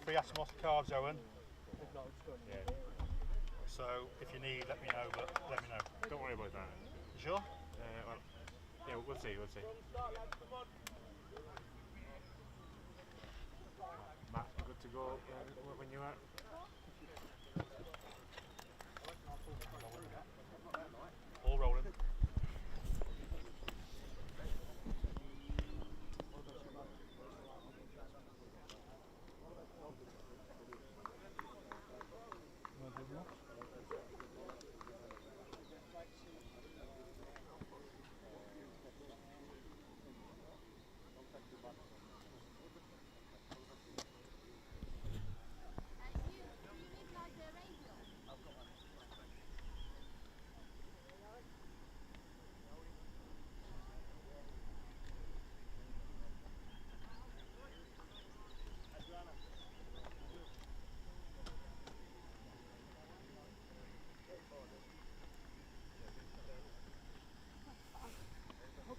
free Atomos cards, Owen. Yeah. So if you need, let me know. But let me know. Don't worry about that. You sure? Well, yeah, we'll see. Matt, good to go when you are. All rolling.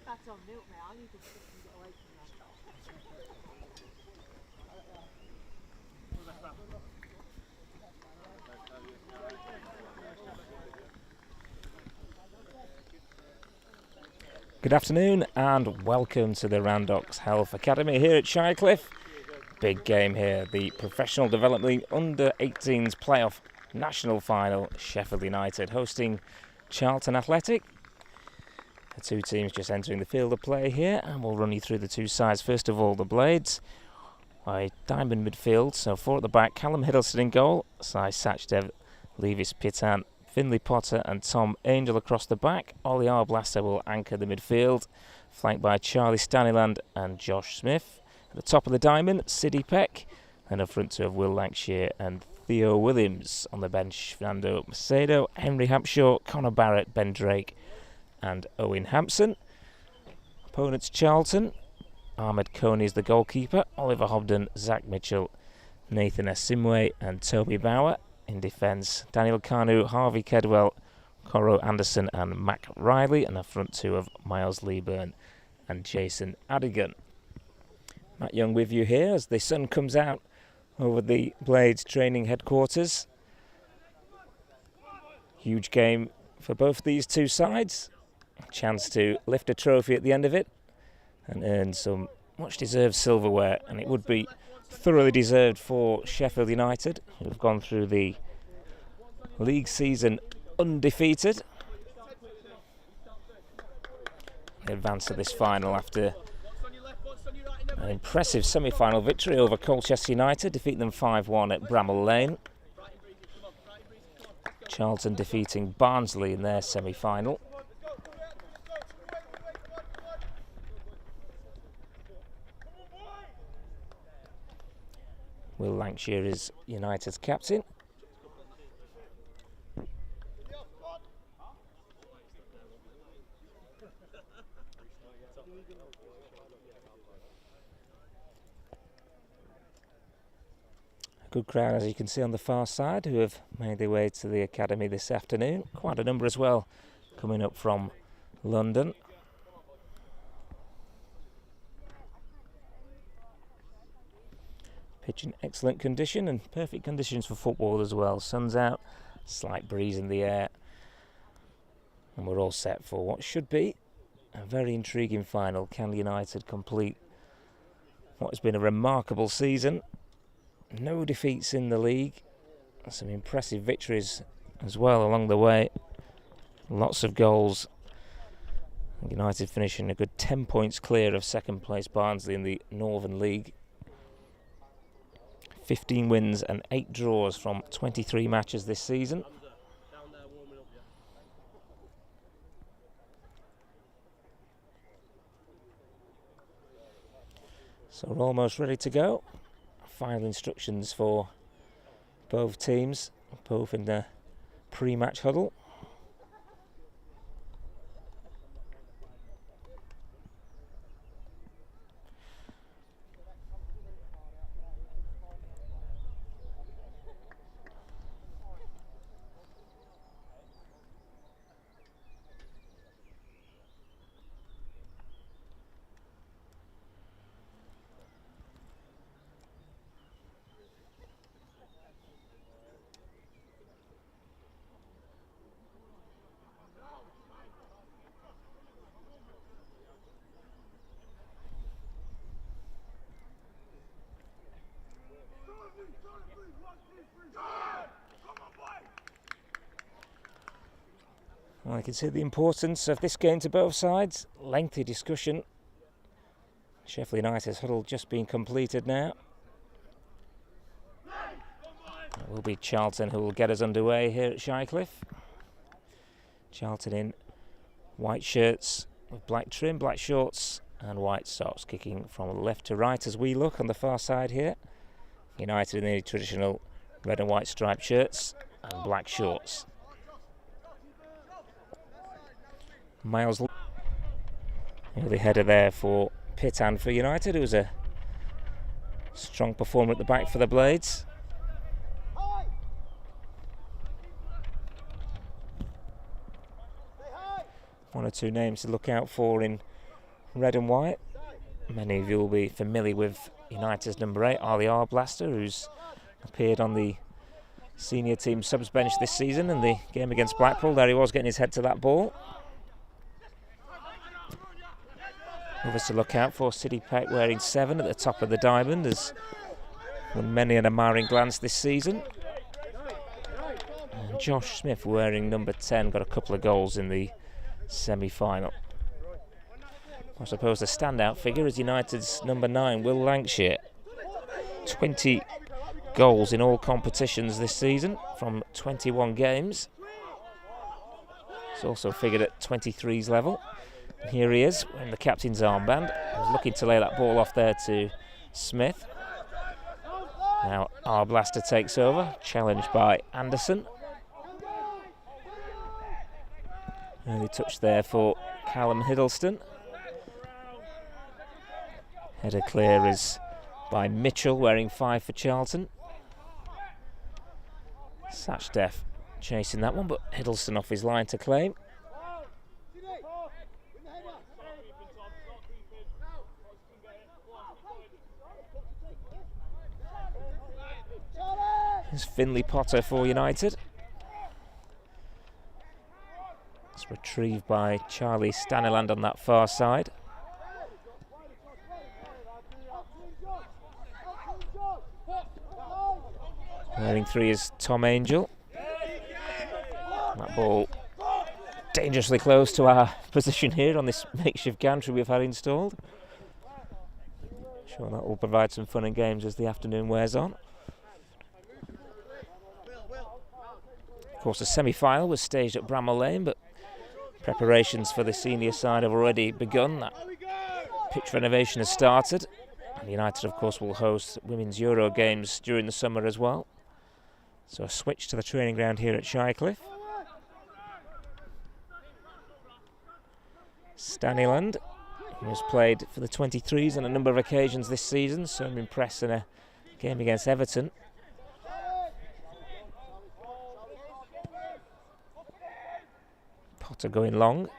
That's on mute, mate. I need to get away from that. Good afternoon and welcome to the Randox Health Academy here at Shirecliffe. Big game here, the Professional Development League Under-18s Playoff National Final. Sheffield United hosting Charlton Athletic. The two teams just entering the field of play here, and we'll run you through the two sides. First of all, the Blades. A diamond midfield, so four at the back. Callum Hiddleston in goal. Sai Sachdev, Levis Pitan, Finley Potter and Tom Angel across the back. Ollie Arblaster will anchor the midfield, flanked by Charlie Staniland and Josh Smith. At the top of the diamond, Siddy Peck, and a front two of Will Lancashire and Theo Williams. On the bench, Fernando Macedo, Henry Hampshire, Connor Barrett, Ben Drake and Owen Hampson. Opponents Charlton. Ahmed Coney is the goalkeeper. Oliver Hobden, Zach Mitchell, Nathan Esimwe and Toby Bauer. In defence, Daniel Kanu, Harvey Kedwell, Coro Anderson and Mac Riley. And a front two of Miles Leeburn and Jason Adigan. Matt Young with you here as the sun comes out over the Blades training headquarters. Huge game for both these two sides. A chance to lift a trophy at the end of it and earn some much deserved silverware, and it would be thoroughly deserved for Sheffield United, who have gone through the league season undefeated. They advance to this final after an impressive semi-final victory over Colchester United, defeat them 5-1 at Bramall Lane. Charlton defeating Barnsley in their semi-final. Will Lancashire is United's captain. A good crowd, as you can see on the far side, who have made their way to the academy this afternoon. Quite a number as well coming up from London. Pitch in excellent condition and perfect conditions for football as well. Sun's out, slight breeze in the air, and we're all set for what should be a very intriguing final. Can United complete what has been a remarkable season? No defeats in the league, some impressive victories as well along the way. Lots of goals. United finishing a good 10 points clear of second place Barnsley in the Northern League. 15 wins and 8 draws from 23 matches this season. So we're almost ready to go. Final instructions for both teams, both in the pre-match huddle. Well, I can see the importance of this game to both sides. Lengthy discussion. Sheffield United's huddle just being completed now. It will be Charlton who will get us underway here at Shirecliffe. Charlton in white shirts with black trim, black shorts and white socks, kicking from left to right as we look on the far side here. United in the traditional red and white striped shirts and black shorts. Miles, the header there for Pitt and for United. It was a strong performer at the back for the Blades. One or two names to look out for in red and white. Many of you will be familiar with United's number 8, Ali Arblaster, who's appeared on the senior team subs bench this season in the game against Blackpool. There he was getting his head to that ball. Others to look out for: Sidney Peck wearing 7 at the top of the diamond, has won many an admiring glance this season. And Josh Smith wearing number 10 got a couple of goals in the semi-final. I suppose the standout figure is United's number 9, Will Lancashire. 20 goals in all competitions this season from 21 games. He's also figured at 23's level. And here he is wearing the captain's armband. He was looking to lay that ball off there to Smith. Now Arblaster takes over, challenged by Anderson. Early touch there for Callum Hiddleston. Header clear is by Mitchell, wearing 5 for Charlton. Sachdev chasing that one, but Hiddleston off his line to claim. Here's Finley Potter for United. It's retrieved by Charlie Staniland on that far side. Wearing 3 is Tom Angel. That ball dangerously close to our position here on this makeshift gantry we've had installed. Sure that will provide some fun and games as the afternoon wears on. Of course, the semi-final was staged at Bramall Lane, but preparations for the senior side have already begun. That pitch renovation has started. And United, of course, will host Women's Euro games during the summer as well. So a switch to the training ground here at Shirecliffe. Staniland, who has played for the 23s on a number of occasions this season, so I'm impressed in a game against Everton. Potter going long.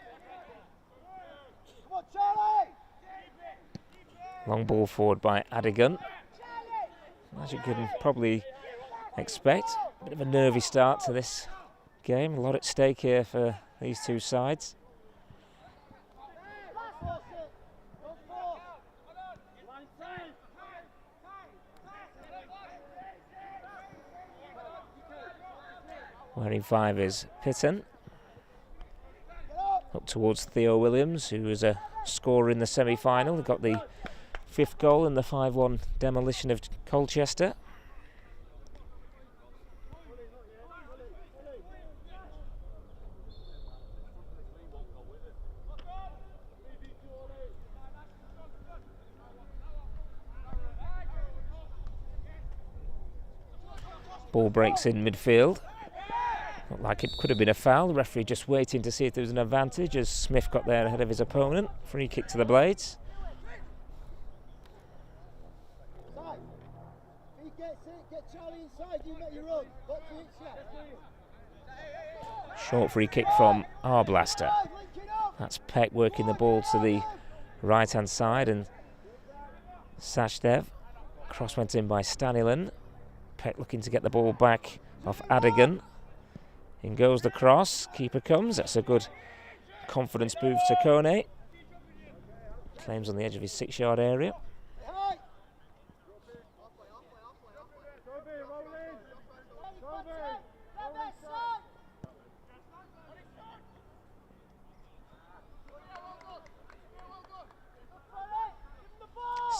Long ball forward by Adigan. As you can probably expect, a bit of a nervy start to this game. A lot at stake here for these two sides. Wearing 5 is Pitton. Up towards Theo Williams, who was a scorer in the semi-final. He got the 5th goal in the 5-1 demolition of Colchester. Ball breaks in midfield. Looked like it could have been a foul. The referee just waiting to see if there was an advantage as Smith got there ahead of his opponent. Free kick to the Blades. Short free kick from Arblaster. That's Peck working the ball to the right hand side, and Sachdev. Cross went in by Staniland. Peck looking to get the ball back off Adigan. In goes the cross, keeper comes. That's a good confidence move to Kone. Claims on the edge of his 6-yard area.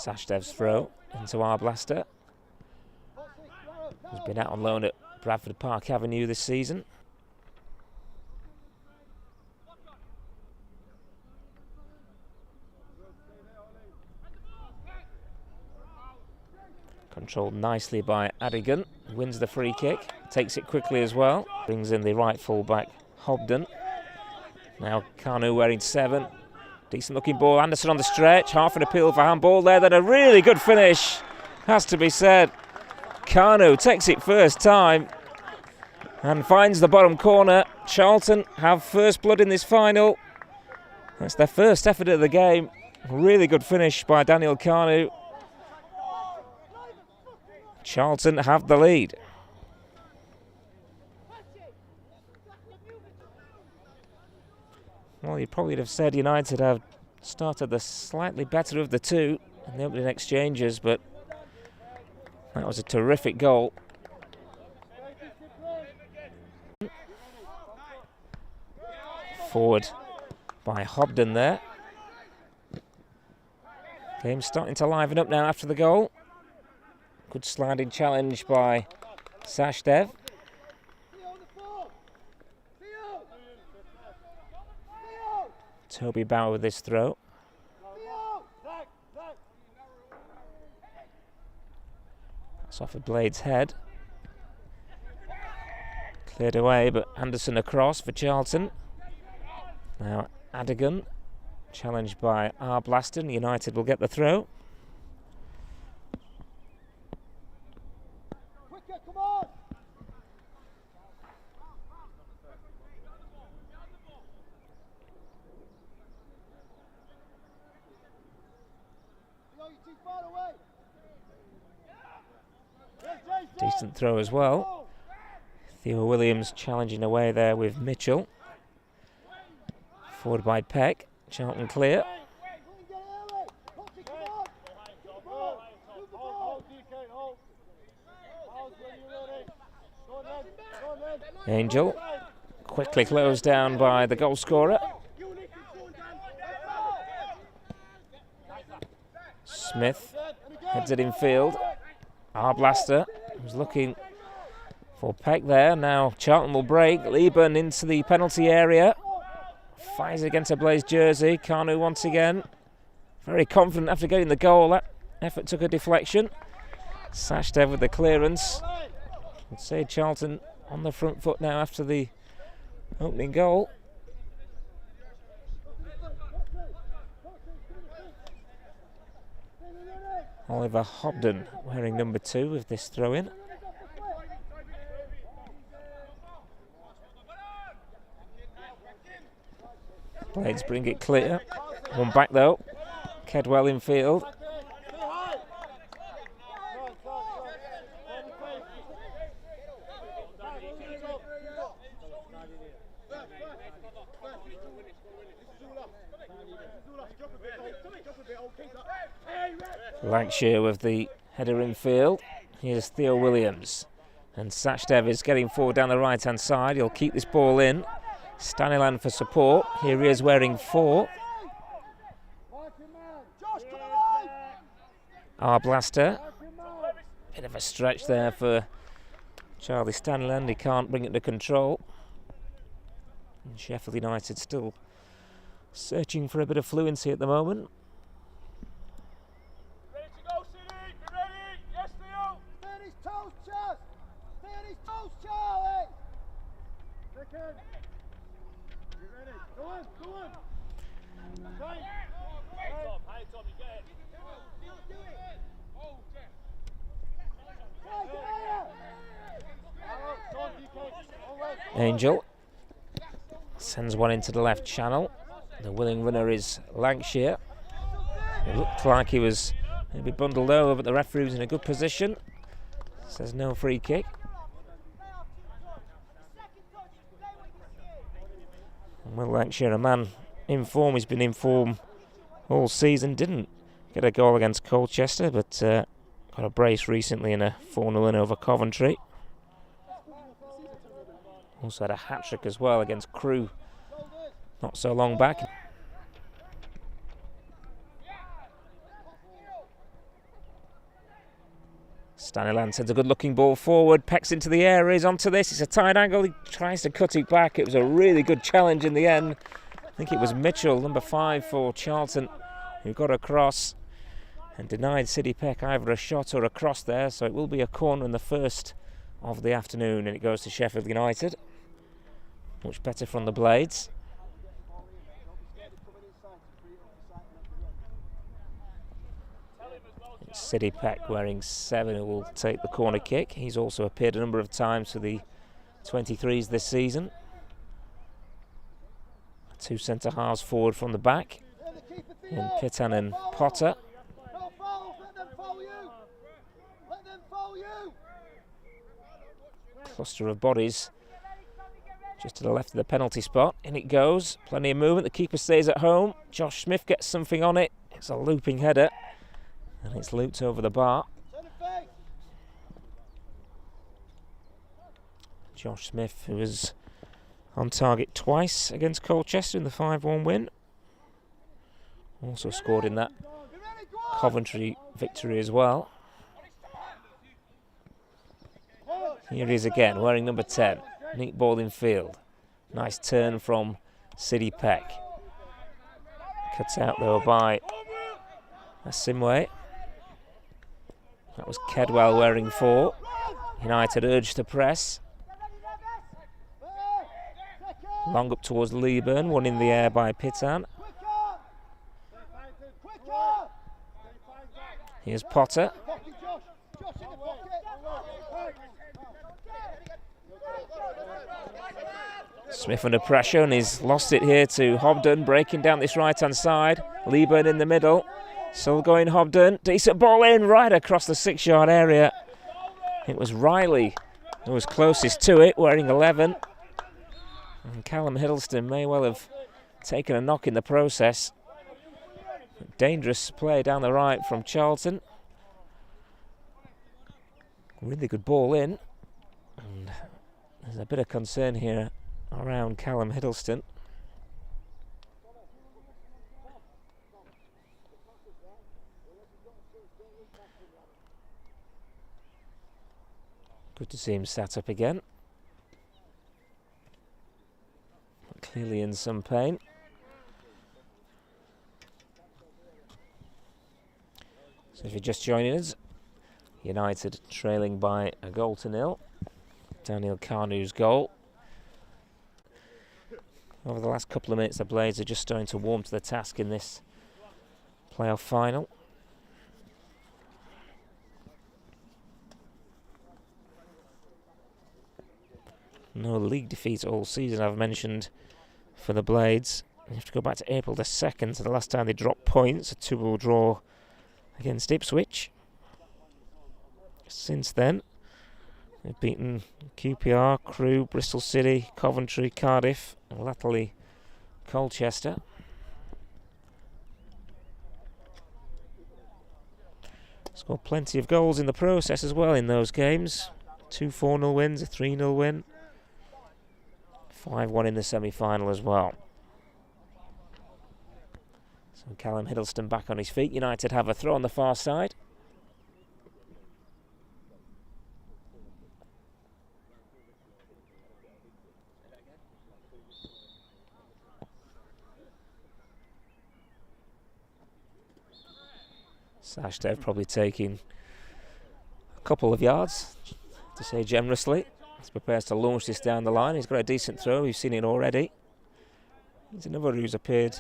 Sashdev's throw into Arblaster, who's been out on loan at Bradford Park Avenue this season. Controlled nicely by Adigan, wins the free kick, takes it quickly as well, brings in the right full-back Hobden. Now Kanu wearing 7, decent looking ball, Anderson on the stretch, half an appeal for handball there, then a really good finish, has to be said. Kanu takes it first time and finds the bottom corner. Charlton have first blood in this final. That's their first effort of the game, really good finish by Daniel Kanu. Charlton have the lead. Well, you probably would have said United have started the slightly better of the two in the opening exchanges, but that was a terrific goal. Forward by Hobden there. Game starting to liven up now after the goal. Good sliding challenge by Sashdev. Toby Bauer with this throw. That's off a Blade's head. Cleared away, but Anderson across for Charlton. Now Adigan, challenged by Arblaster. United will get the throw. Decent throw as well. Theo Williams challenging away there with Mitchell. Forward by Peck. Charlton clear. Angel quickly closed down by the goal scorer. Smith heads it in field. Arblaster was looking for Peck there. Now Charlton will break. Lieben into the penalty area. Fires against a Blaze jersey. Kanu once again. Very confident after getting the goal. That effort took a deflection. Sashdev with the clearance. I'd say Charlton on the front foot now after the opening goal. Oliver Hobden wearing number 2 with this throw-in. Blades bring it clear. One back though. Kedwell in field. Lancashire with the header in field. Here's Theo Williams. And Sashdev is getting forward down the right-hand side. He'll keep this ball in. Staniland for support. Here he is wearing 4. Arblaster. Bit of a stretch there for Charlie Staniland. He can't bring it to control. And Sheffield United still searching for a bit of fluency at the moment. Angel sends one into the left channel. The willing runner is Lancashire. It looked like he was maybe bundled over, but the referee was in a good position. Says no free kick. And Will Lancashire, a man in form, he's been in form all season. Didn't get a goal against Colchester, but got a brace recently in a 4-0 win over Coventry. Also had a hat-trick as well against Crewe not so long back. Stanilan sends a good-looking ball forward. Pecks into the area. He's onto this. It's a tight angle. He tries to cut it back. It was a really good challenge in the end. I think it was Mitchell, number 5 for Charlton, who got across and denied City Peck either a shot or a cross there. So it will be a corner in the first of the afternoon, and it goes to Sheffield United. Much better from the Blades. It's City Peck wearing 7 who will take the corner kick. He's also appeared a number of times for the 23s this season. 2 centre halves forward from the back in Pitan and Potter. Cluster of bodies just to the left of the penalty spot. In it goes. Plenty of movement. The keeper stays at home. Josh Smith gets something on it. It's a looping header. And it's looped over the bar. Josh Smith, who was on target twice against Colchester in the 5-1 win. Also scored in that Coventry victory as well. Here he is again, wearing number 10. Neat ball in field. Nice turn from City Peck. Cut out though by Asimwe. That was Kedwell wearing 4. United urged to press. Long up towards Leeburn, one in the air by Pitan. Here's Potter. Smith under pressure, and he's lost it here to Hobden, breaking down this right-hand side. Leeburn in the middle. Still going Hobden. Decent ball in, right across the 6-yard area. It was Riley who was closest to it, wearing 11. And Callum Hiddleston may well have taken a knock in the process. Dangerous play down the right from Charlton. Really good ball in. And there's a bit of concern here around Callum Hiddleston. Good to see him sat up again. Clearly in some pain. So if you're just joining us, United trailing by a 0-0. Daniel Kanu's goal. Over the last couple of minutes, the Blades are just starting to warm to the task in this playoff final. No league defeat all season, I've mentioned, for the Blades. You have to go back to April the 2nd, so the last time they dropped points, a 2-2 draw against Ipswich. Since then, they've beaten QPR, Crewe, Bristol City, Coventry, Cardiff, and latterly Colchester. Scored plenty of goals in the process as well in those games. 2 4-0 wins, a 3-0 win. 5-1 in the semi-final as well. So Callum Hiddleston back on his feet. United have a throw on the far side. Sashdev probably taking a couple of yards, to say generously. He prepares to launch this down the line. He's got a decent throw. We've seen it already. He's another who's appeared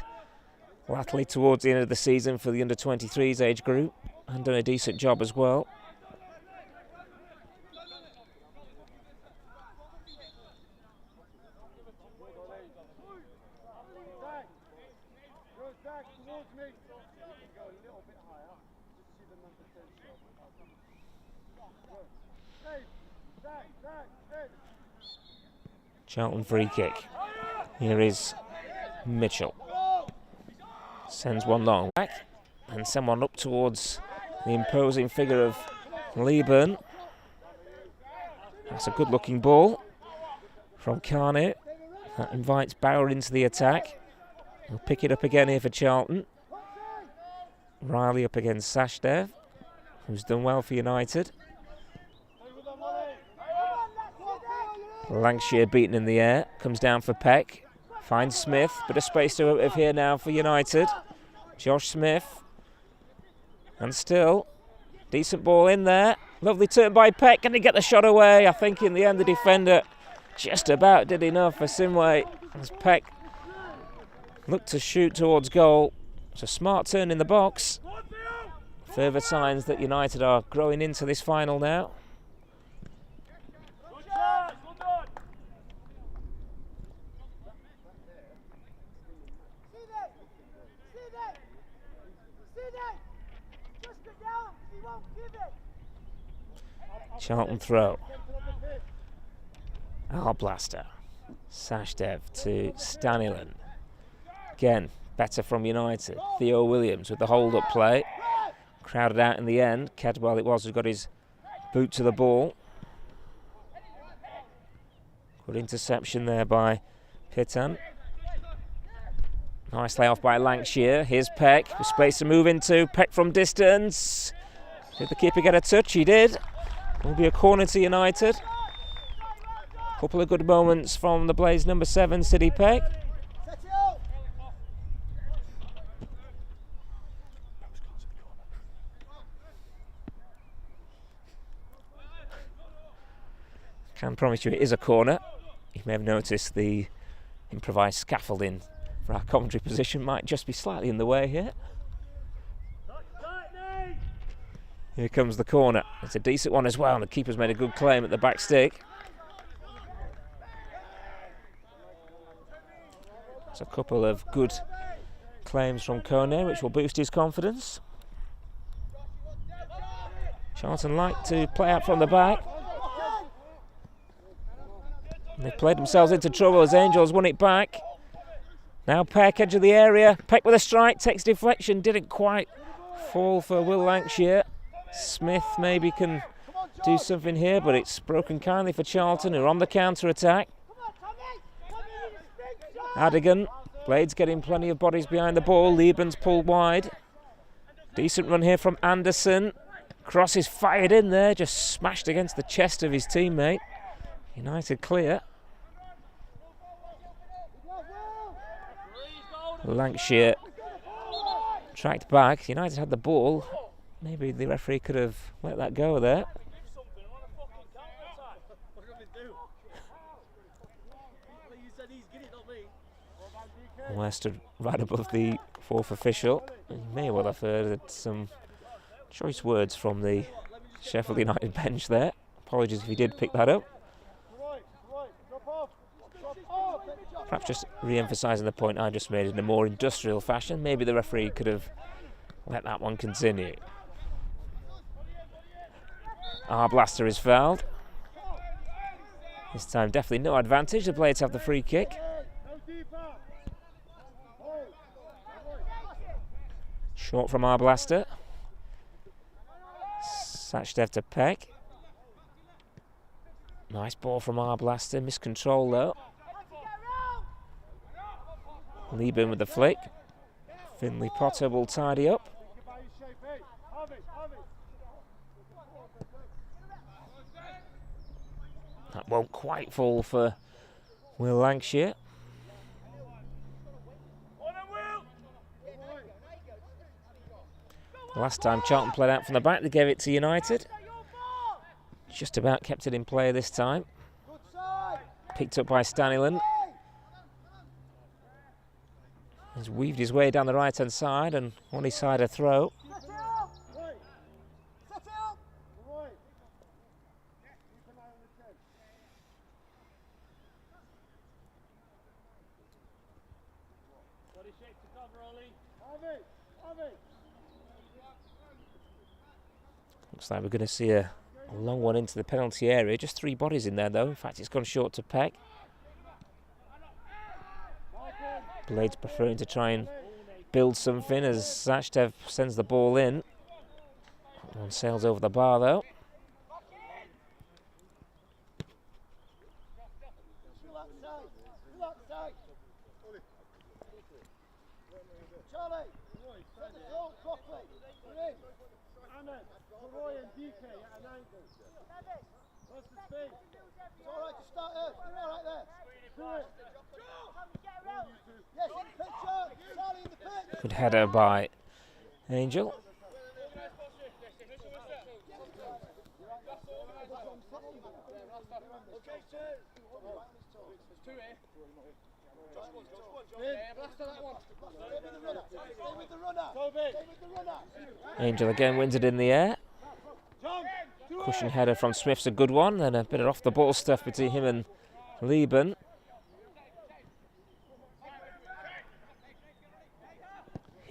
latterly towards the end of the season for the under-23s age group and done a decent job as well. Charlton free kick. Here is Mitchell. Sends one long back and send one up towards the imposing figure of Leeburn. That's a good looking ball from Carney. That invites Bauer into the attack. He'll pick it up again here for Charlton. Riley up against Sashdev, who's done well for United. Lancashire beaten in the air. Comes down for Peck. Finds Smith. Bit of space to out of here now for United. Josh Smith. And still, decent ball in there. Lovely turn by Peck. Can he get the shot away? I think in the end the defender just about did enough for Simway. As Peck looked to shoot towards goal. It's a smart turn in the box. Further signs that United are growing into this final now. Charlton throw. Blaster. Sashdev to Staniland. Again, better from United. Theo Williams with the hold-up play. Crowded out in the end. Kedwell it was who got his boot to the ball. Good interception there by Pitan. Nice layoff by Lancashire. Here's Peck with space to move into. Peck from distance. Did the keeper get a touch? He did. Will be a corner to United. Couple of good moments from the Blaze number 7, City Peck. Can promise you it is a corner. You may have noticed the improvised scaffolding for our commentary position might just be slightly in the way here. Here comes the corner. It's a decent one as well, and the keeper's made a good claim at the back stick. There's a couple of good claims from Kone, which will boost his confidence. Charlton like to play out from the back. And they've played themselves into trouble as Angels won it back. Now Peck, edge of the area. Peck with a strike, takes deflection, didn't quite fall for Will Lancashire. Smith maybe can do something here, but it's broken kindly for Charlton, who are on the counter-attack. Adigan, Blades getting plenty of bodies behind the ball. Lieben's pulled wide. Decent run here from Anderson. Cross is fired in there, just smashed against the chest of his teammate. United clear. Lancashire tracked back. United had the ball. Maybe the referee could have let that go there. West stood right above the fourth official. You may well have heard some choice words from the Sheffield United bench there. Apologies if you did pick that up. Perhaps just re-emphasising the point I just made in a more industrial fashion. Maybe the referee could have let that one continue. Blaster is fouled. This time definitely no advantage. The Blades have the free kick. Short from Blaster. Sachdev to Peck. Nice ball from Blaster. Miscontrol though. Lieben with the flick. Finley Potter will tidy up. That won't quite fall for Will Lancashire. Last time Charlton played out from the back, they gave it to United. Just about kept it in play this time. Picked up by Staniland. He's weaved his way down the right-hand side and on his side a throw. Looks like we're going to see a long one into the penalty area. Just 3 bodies in there though. In fact, it's gone short to Peck. Blades preferring to try and build something as Sachdev sends the ball in. One sails over the bar though. Good header by Angel. Angel again wins it in the air. Cushion header from Smith's a good one, then a bit of off the ball stuff between him and Lieben.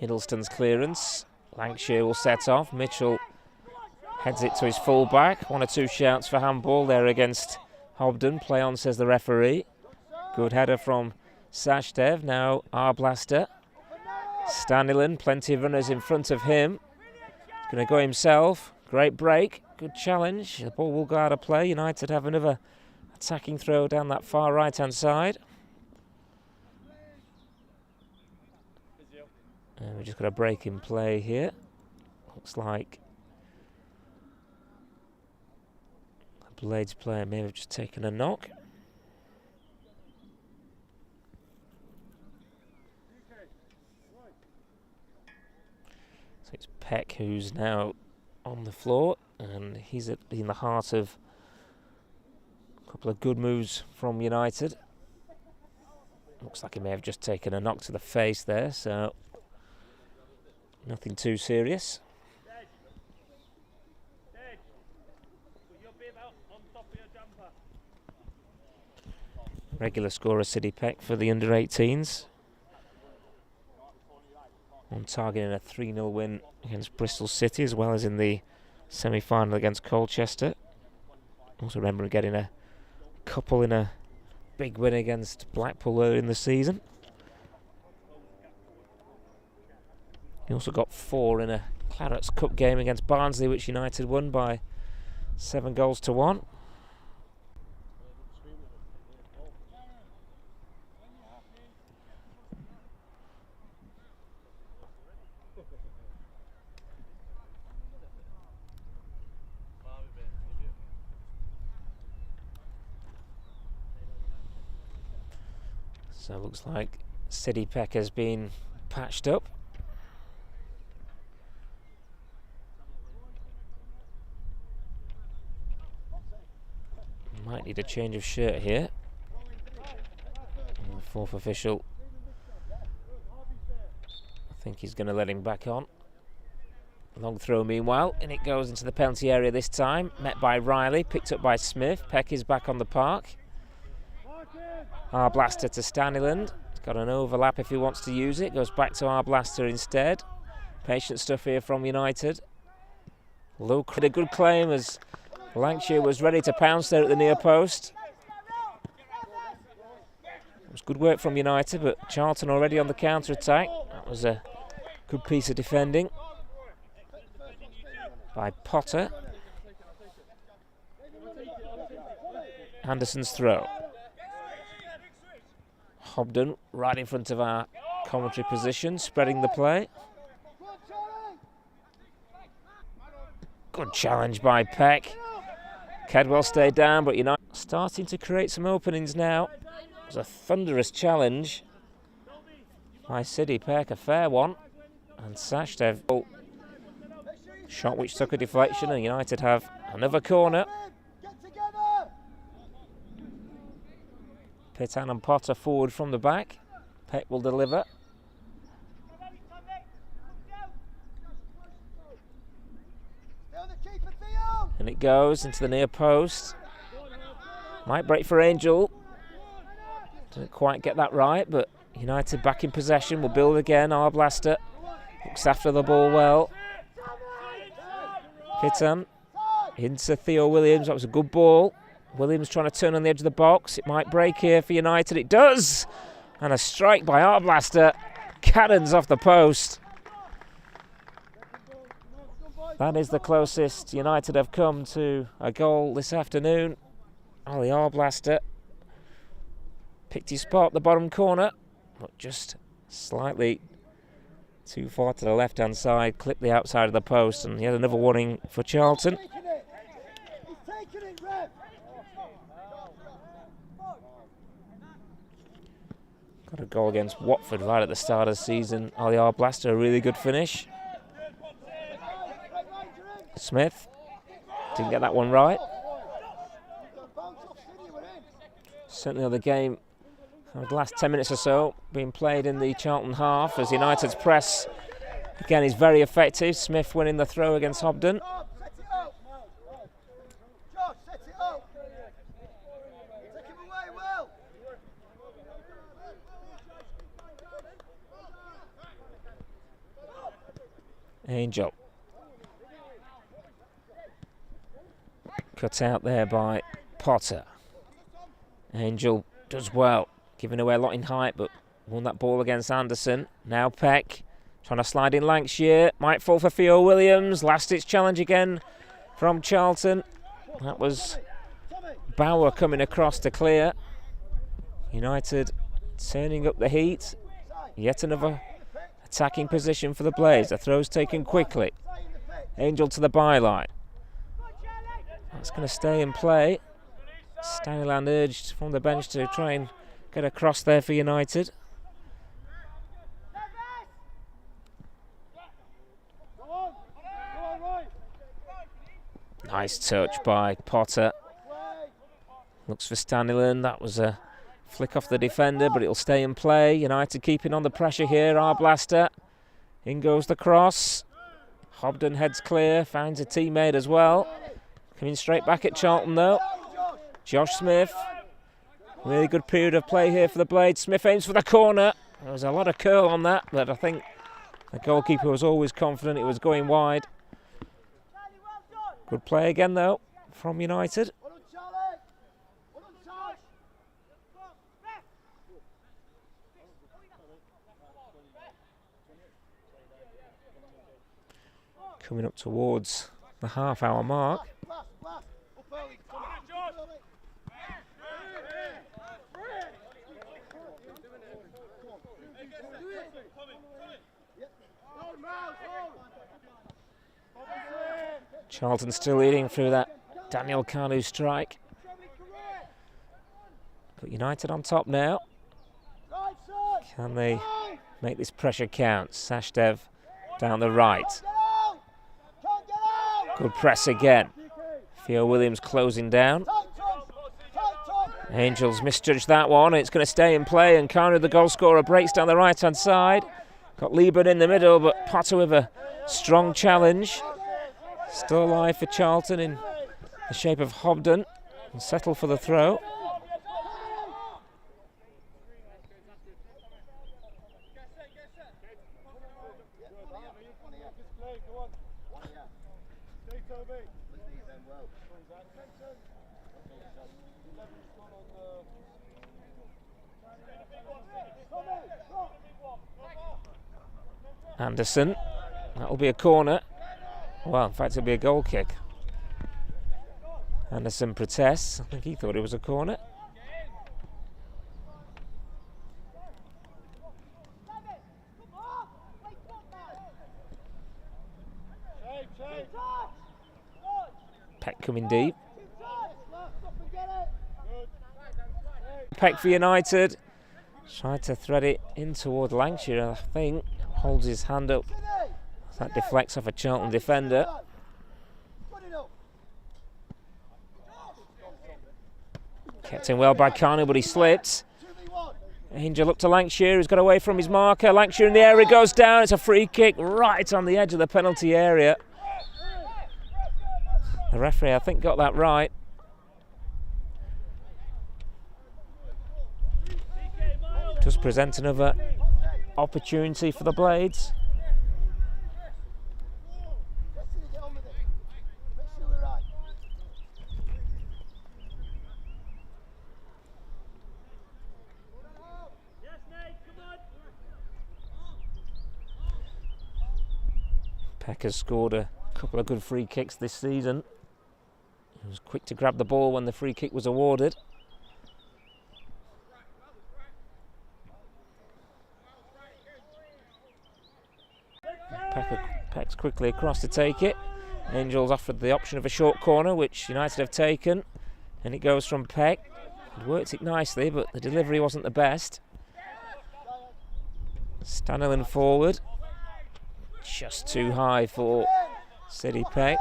Hiddleston's clearance. Lancashire will set off. Mitchell heads it to his full back. 1 or 2 shouts for handball there against Hobden. Play on, says the referee. Good header from Sashdev. Now Arblaster. Staniland, plenty of runners in front of him. He's going to go himself. Great break. Good challenge. The ball will go out of play. United have another attacking throw down that far right-hand side. And we've just got a break in play here. Looks like the Blades player may have just taken a knock. So it's Peck who's now on the floor, and he's in the heart of a couple of good moves from United. Looks like he may have just taken a knock to the face there, so nothing too serious. Regular scorer City Peck for the under-18s. On target in a 3-0 win against Bristol City, as well as in the semi-final against Colchester. Also remember getting a couple in a big win against Blackpool earlier in the season. He also got 4 in a Clarets Cup game against Barnsley, which United won by 7-1. So it looks like City Peck has been patched up. Might need a change of shirt here. And the 4th official, I think he's going to let him back on. Long throw meanwhile, and it goes into the penalty area this time. Met by Riley, picked up by Smith. Peck is back on the park. Arblaster to Staniland. He's got an overlap if he wants to use it. Goes back to Arblaster instead. Patient stuff here from United. Low, a good claim as Lancashire was ready to pounce there at the near post. It was good work from United, but Charlton already on the counter-attack. That was a good piece of defending by Potter. Anderson's throw. Hobden right in front of our commentary position, spreading the play. Good challenge by Peck. Kedwell stayed down, but United starting to create some openings now. It was a thunderous challenge by City Peck, a fair one. And Sashdev shot which took a deflection, and United have another corner. Pitan and Potter forward from the back. Peck will deliver. And it goes into the near post. Might break for Angel. Didn't quite get that right, but United back in possession. Will build again. Arblaster looks after the ball well. Pitan into Theo Williams. That was a good ball. Williams trying to turn on the edge of the box. It might break here for United. It does! And a strike by Arblaster. Cannons off the post. That is the closest United have come to a goal this afternoon. Ollie Arblaster picked his spot at the bottom corner, but just slightly too far to the left-hand side, clipped the outside of the post, and yet another warning for Charlton. Got a goal against Watford right at the start of the season. Ali Blaster, a really good finish. Smith didn't get that one right. Certainly the game, the last 10 minutes or so, being played in the Charlton half as United's press again is very effective. Smith winning the throw against Hobden. Angel. Cut out there by Potter. Angel does well, giving away a lot in height, but won that ball against Anderson. Now Peck, trying to slide in Lancashire. Might fall for Theo Williams. Last-ditch challenge again from Charlton. That was Bauer coming across to clear. United turning up the heat. Yet another attacking position for the Blades. The throw's taken quickly. Angel to the byline. That's going to stay in play. Staniland urged from the bench to try and get across there for United. Nice touch by Potter. Looks for Staniland. That was a flick off the defender, but it'll stay in play. United keeping on the pressure here. Blaster. In goes the cross. Hobden heads clear, finds a teammate as well. Coming straight back at Charlton though. Josh Smith. Really good period of play here for the Blades. Smith aims for the corner. There was a lot of curl on that, but I think the goalkeeper was always confident it was going wide. Good play again though from United. Coming up towards the half-hour mark. Charlton still leading through that Daniel Kanu strike. Got United on top now. Can they make this pressure count? Sashdev down the right. Good press again. Theo Williams closing down. Angels misjudged that one. It's going to stay in play, and Kanu, the goal scorer, breaks down the right-hand side. Got Liebert in the middle, but Potter with a strong challenge. Still alive for Charlton in the shape of Hobden, and settle for the throw. Anderson, that'll be a corner. Well, in fact, it'll be a goal kick. Anderson protests. I think he thought it was a corner. Peck coming deep. Peck for United. Tried to thread it in toward Lancashire, I think. Holds his hand up. That deflects off a Charlton defender. Kept in well by Kanu, but he slipped. Angel up to Lancashire, who's got away from his marker. Lancashire in the area, goes down. It's a free kick right on the edge of the penalty area. The referee, I think, got that right. Does present another opportunity for the Blades. Peck has scored a couple of good free kicks this season. He was quick to grab the ball when the free kick was awarded. Peck's quickly across to take it. Angels offered the option of a short corner, which United have taken, and it goes from Peck. He worked it nicely, but the delivery wasn't the best. Stanley forward. Just too high for City Peck.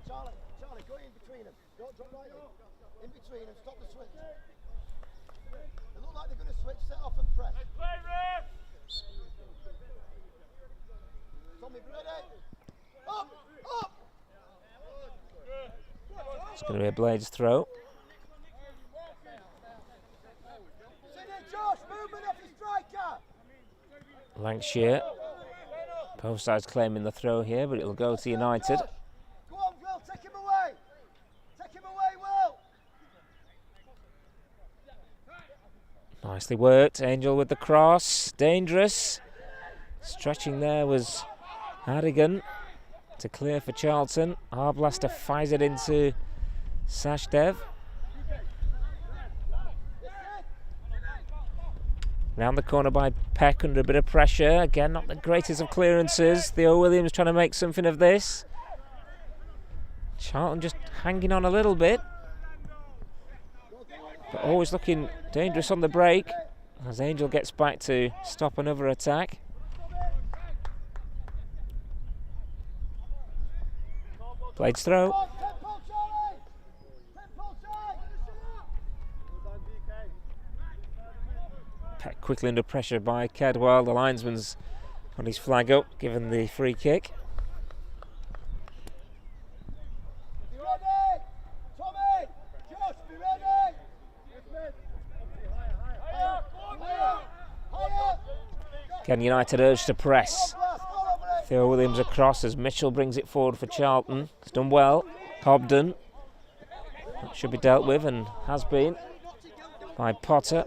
Charlie, go in between them. Don't drop right in between them, stop the switch. They look like they're going to switch, set off and press. Tommy, ready? Up! Up! It's going to be a Blades throw. Sit in, Josh, movement off your striker! Lancashire. Both sides claiming the throw here, but it'll go to United. Go on, Will, take him away! Take him away, Will! Nicely worked. Angel with the cross. Dangerous. Stretching there was Adigan to clear for Charlton. Arblaster fires it into Sashdev. Round the corner by Peck under a bit of pressure. Again, not the greatest of clearances. Theo Williams trying to make something of this. Charlton just hanging on a little bit, but always looking dangerous on the break as Angel gets back to stop another attack. Blades throw. Peck quickly under pressure by Kedwell. The linesman's on his flag up, given the free kick. Be ready! Tommy! Josh, be ready! Higher! Again, United urged to press. Theo Williams across as Mitchell brings it forward for Charlton. He's done well. Cobden. That should be dealt with and has been by Potter.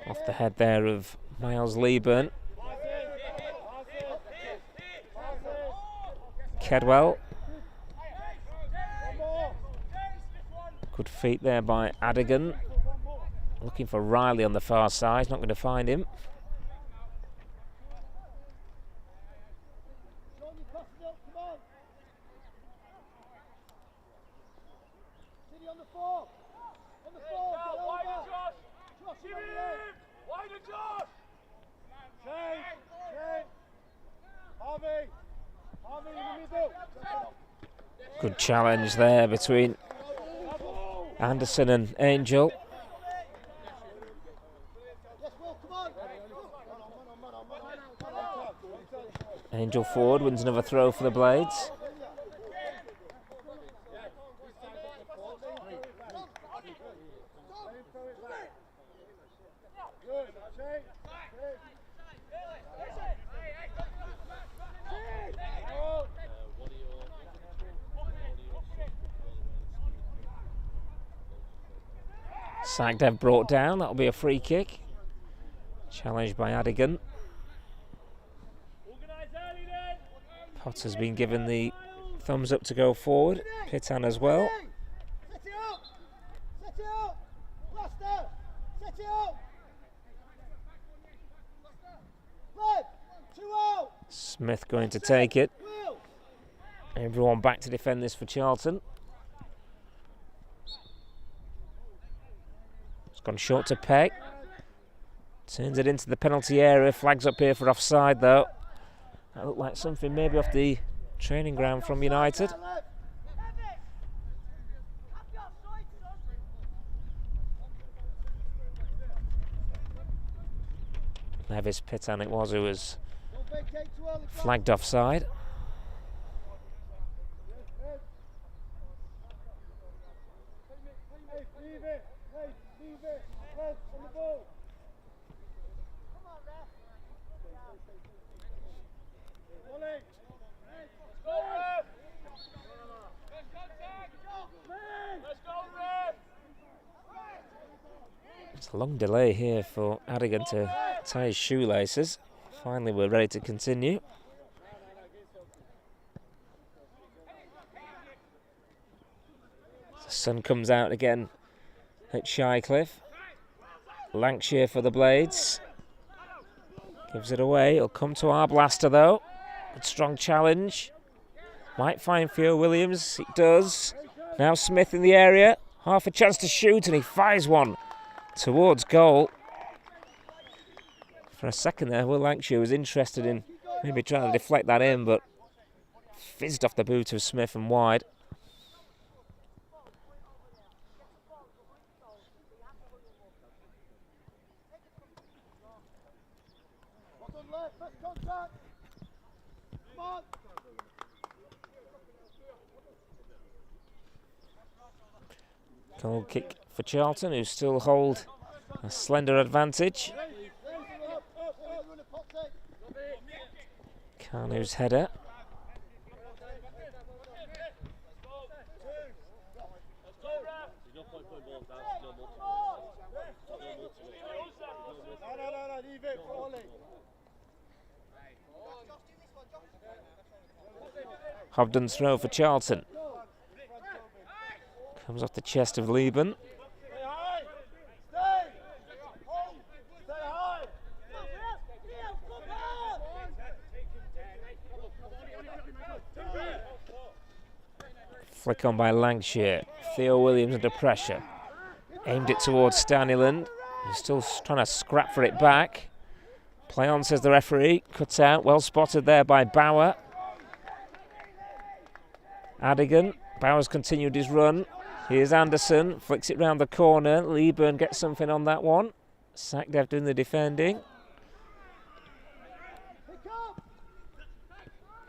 Off the head there of Miles Leeburn. Kedwell. Good feet there by Adigan. Looking for Riley on the far side, not going to find him. Good challenge there between Anderson and Angel. Angel forward, wins another throw for the Blades. Sagdev brought down, that'll be a free kick. Challenged by Adigan. Potter's been given the thumbs up to go forward. Pitan as well. Set it up! Set it up! Blaster! Set it up! Left! 2 out! Smith going to take it. Everyone back to defend this for Charlton. It's gone short to Peck. Turns it into the penalty area. Flags up here for offside though. That looked like something maybe off the training ground from United. Levis Pitan it was who was flagged offside. It's a long delay here for Adigan to tie his shoelaces. Finally, we're ready to continue. The sun comes out again at Shycliffe. Lancashire for the Blades. Gives it away. It'll come to Arblaster though. Good strong challenge. Might find Theo Williams. It does. Now Smith in the area. Half a chance to shoot, and he fires one towards goal. For a second there, Will Lancashire was interested in maybe trying to deflect that in, but fizzed off the boot of Smith and wide. Goal kick for Charlton, who still hold a slender advantage. Carnew's header. Hobden's throw for Charlton. Comes off the chest of Lieben. Flick on by Lancashire. Theo Williams under pressure. Aimed it towards Stanyland. He's still trying to scrap for it back. Play on, says the referee. Cuts out. Well spotted there by Bauer. Adigan. Bauer's continued his run. Here's Anderson. Flicks it round the corner. Lieben gets something on that one. Sakdev doing the defending.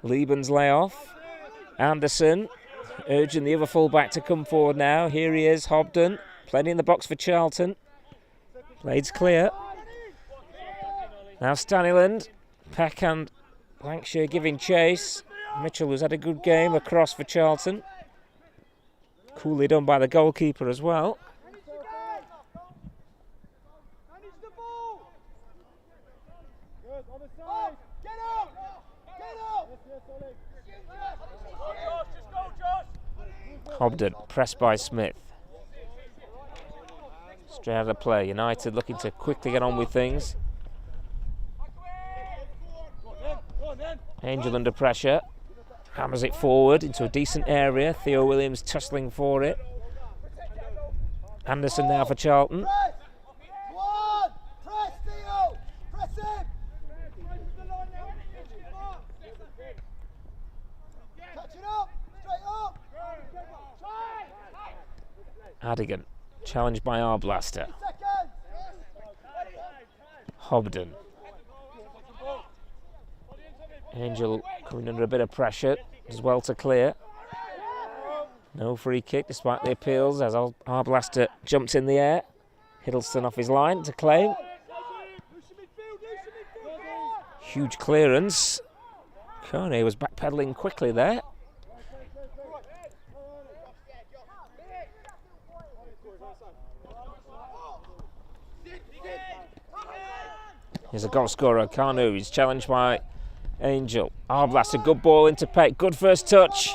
Lieben's layoff. Anderson urging the other full-back to come forward now. Here he is, Hobden. Plenty in the box for Charlton. Blades clear. Now Stanyland. Peck and Lancashire giving chase. Mitchell, who's had a good game, across for Charlton. Coolly done by the goalkeeper as well. Hobden, pressed by Smith. Straight out of play. United looking to quickly get on with things. Angel under pressure. Hammers it forward into a decent area. Theo Williams tussling for it. Anderson now for Charlton. Adigan, challenged by Arblaster. Hobden. Angel coming under a bit of pressure, as well to clear. No free kick despite the appeals as Arblaster jumps in the air. Hiddleston off his line to claim. Huge clearance. Carney was backpedaling quickly there. Here's a goal scorer, Carnu. He's challenged by Angel. Arblaster, good ball into Peck. Good first touch.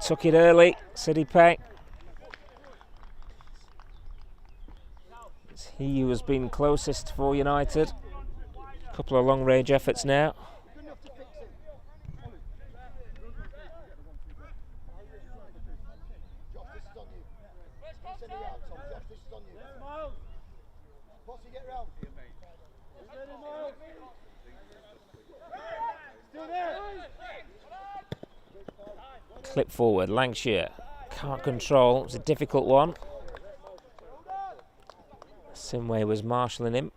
Took it early, City Peck. It's he who has been closest for United. A couple of long range efforts now. Clip forward, Lancashire can't control, it's a difficult one. Simway was marshalling him.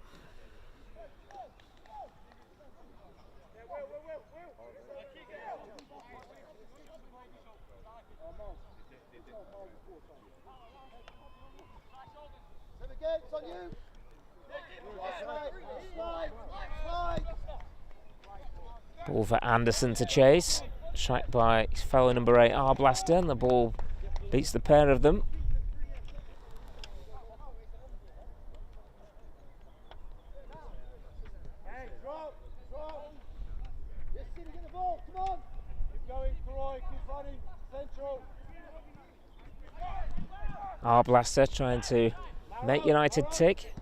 Ball for Anderson to chase. Tracked by his fellow number 8, Arblaster, and the ball beats the pair of them. Arblaster trying to make United tick.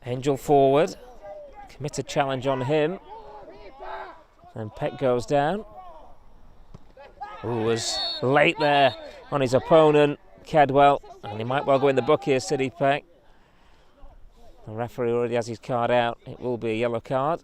Angel forward. Committed challenge on him. And Peck goes down. Ooh, was late there on his opponent, Kedwell. And he might well go in the book here, Sidney Peck. The referee already has his card out. It will be a yellow card.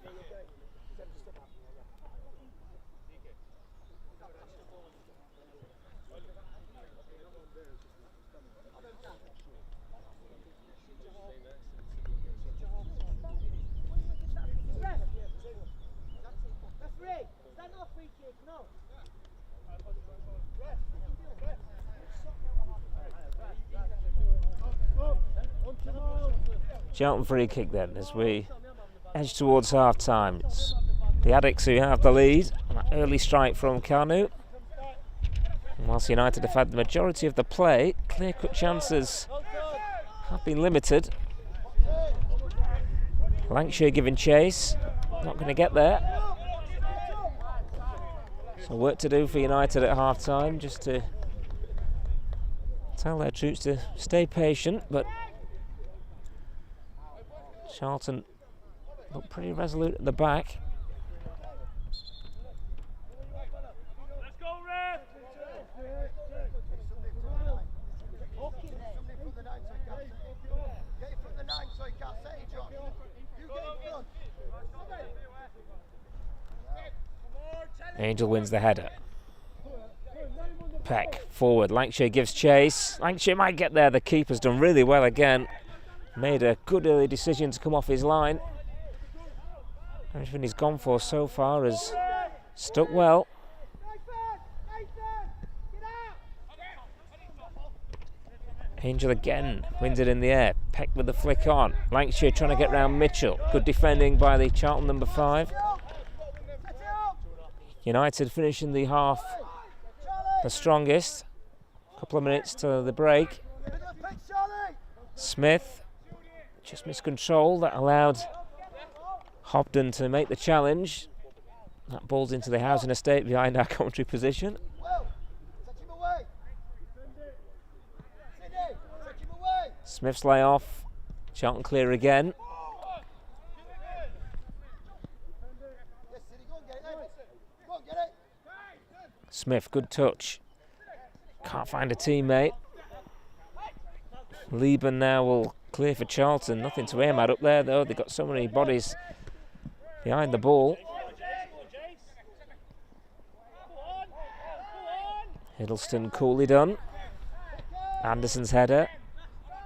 Charlton free kick then as we edge towards half time. It's the Addicts who have the lead. An early strike from Kanu. And whilst United have had the majority of the play, clear-cut chances have been limited. Lancashire giving chase, not going to get there. So work to do for United at half time, just to tell their troops to stay patient, but Charlton look pretty resolute at the back. Let's go, Red! Angel wins the header. Peck forward, Lancashire gives chase. Lancashire might get there, the keeper's done really well again. Made a good early decision to come off his line. Everything he's gone for so far has stuck well. Angel again wins it in the air. Peck with the flick on. Lancashire trying to get round Mitchell. Good defending by the Charlton number 5. United finishing the half the strongest. A couple of minutes to the break. Smith just missed control. That allowed Hobden to make the challenge. That ball's into the housing estate behind our commentary position. Smith's lay off. Charlton clear again. Smith, good touch. Can't find a teammate. Lieben now will clear for Charlton. Nothing to aim at up there though. They've got so many bodies behind the ball. Hiddleston coolly done. Anderson's header.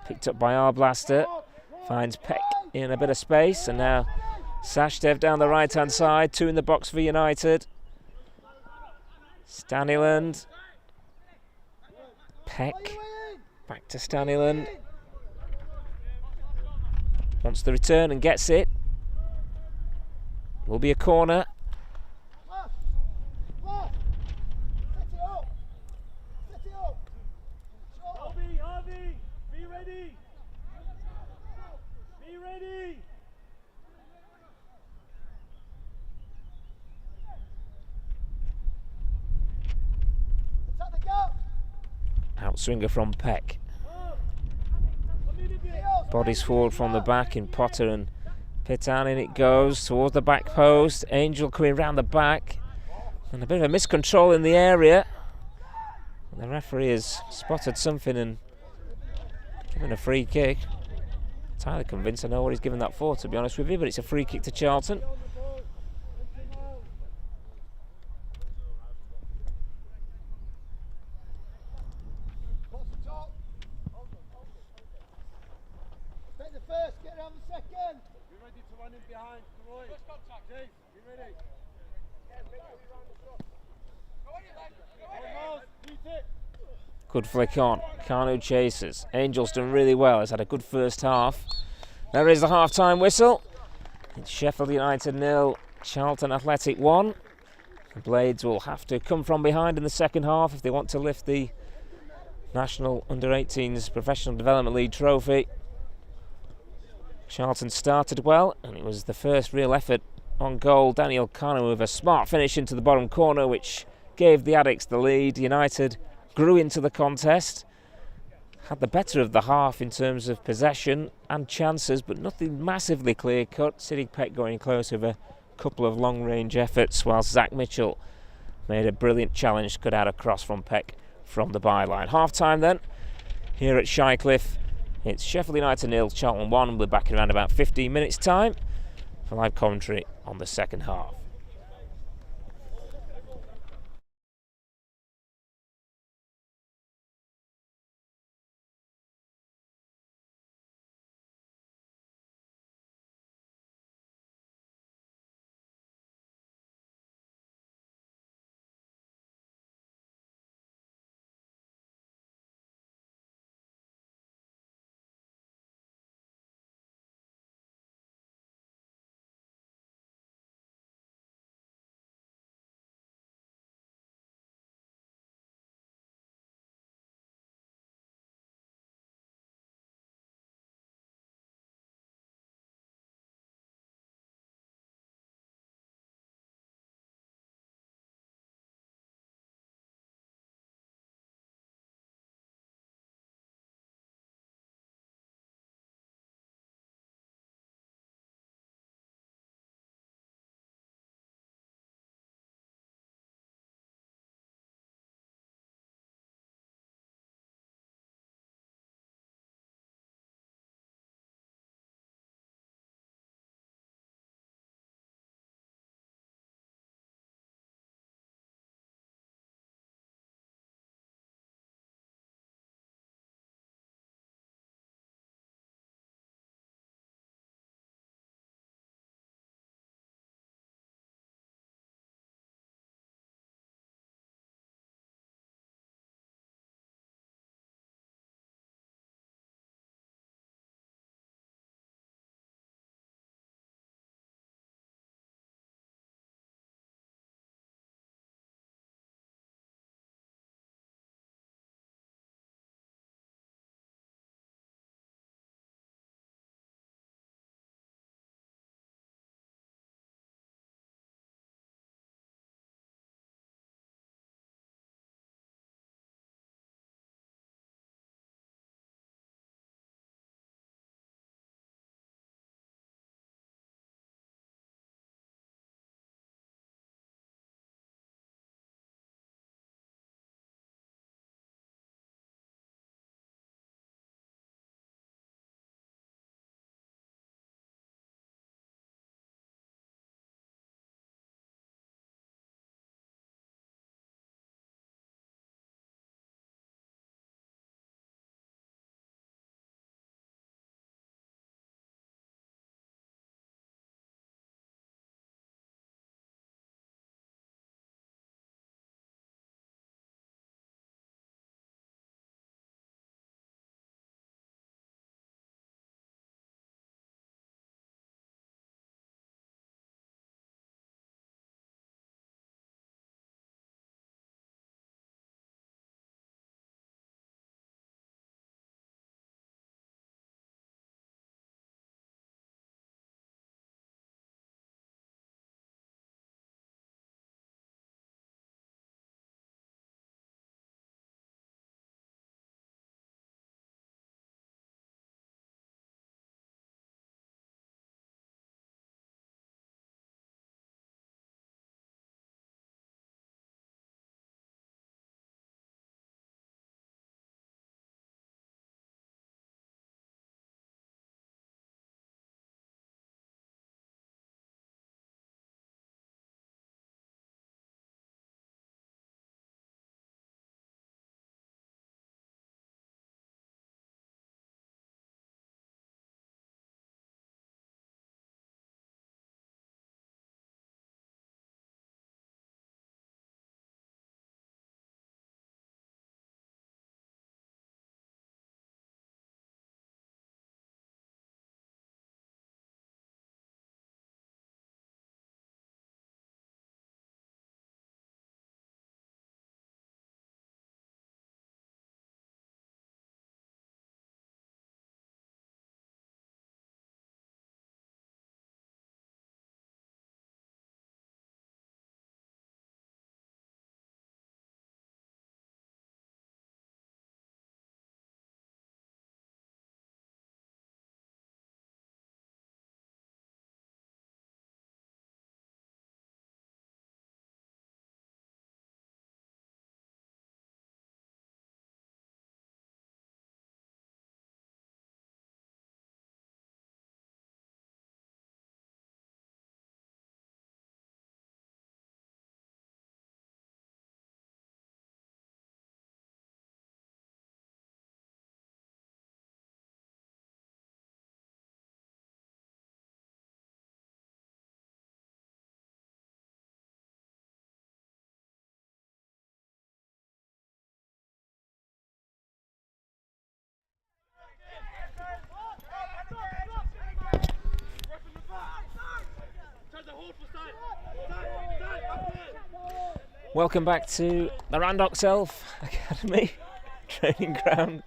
Picked up by Arblaster. Finds Peck in a bit of space. And now Sashdev down the right hand side. 2 in the box for United. Staniland. Peck. Back to Staniland. Wants the return and gets it. Will be a corner. Harvey, be ready. Be ready. Outswinger from Peck. Bodies forward from the back in Potter and Pitan. In it goes towards the back post. Angel coming round the back. And a bit of a miscontrol in the area. The referee has spotted something and given a free kick. Entirely convinced I know what he's given that for, to be honest with you, but it's a free kick to Charlton. Take the first, get around the second. Be ready to run in behind. Roy. First contact. James, be ready. Good flick on. Kanu chases. Angel's done really well. He's had a good first half. There is the half-time whistle. It's Sheffield United 0, Charlton Athletic 1. The Blades will have to come from behind in the second half if they want to lift the National Under-18s Professional Development League trophy. Charlton started well, and it was the first real effort on goal. Daniel Kanu with a smart finish into the bottom corner, which gave the Addicts the lead. United grew into the contest, had the better of the half in terms of possession and chances, but nothing massively clear-cut. City Peck going close with a couple of long-range efforts, whilst Zach Mitchell made a brilliant challenge, cut out a cross from Peck from the byline. Half-time then, here at Shirecliffe. It's Sheffield United 0, Charlton 1. We'll be back in around about 15 minutes' time for live commentary on the second half. Welcome back to the Randox Elf Academy training ground.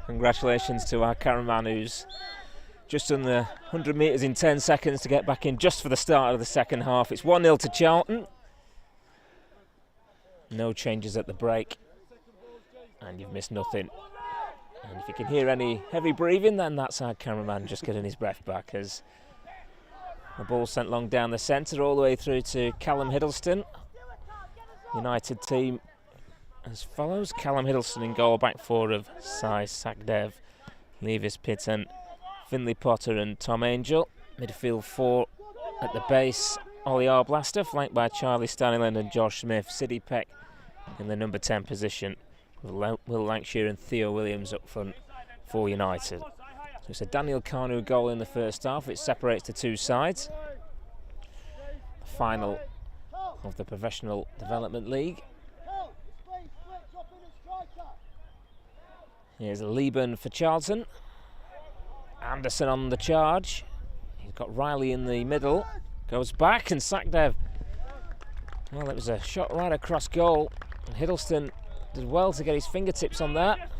Congratulations to our cameraman who's just done the 100 metres in 10 seconds to get back in just for the start of the second half. It's 1-0 to Charlton. No changes at the break. And you've missed nothing. And if you can hear any heavy breathing, then that's our cameraman just getting his breath back as the ball sent long down the centre all the way through to Callum Hiddleston. United team as follows: Callum Hiddleston in goal, back four of Sai Sagdev, Levis Pitton, Finley Potter and Tom Angel. Midfield four at the base: Ollie Arblaster, flanked by Charlie Stanleyland and Josh Smith. Sidney Peck in the number 10 position, with Will Lancashire and Theo Williams up front for United. So it's a Daniel Kanu goal in the first half. It separates the two sides. The final of the Professional Development League. Here's Lieben for Charlton. Anderson on the charge. He's got Riley in the middle. Goes back and Sagdev. Well, it was a shot right across goal. And Hiddleston did well to get his fingertips on that.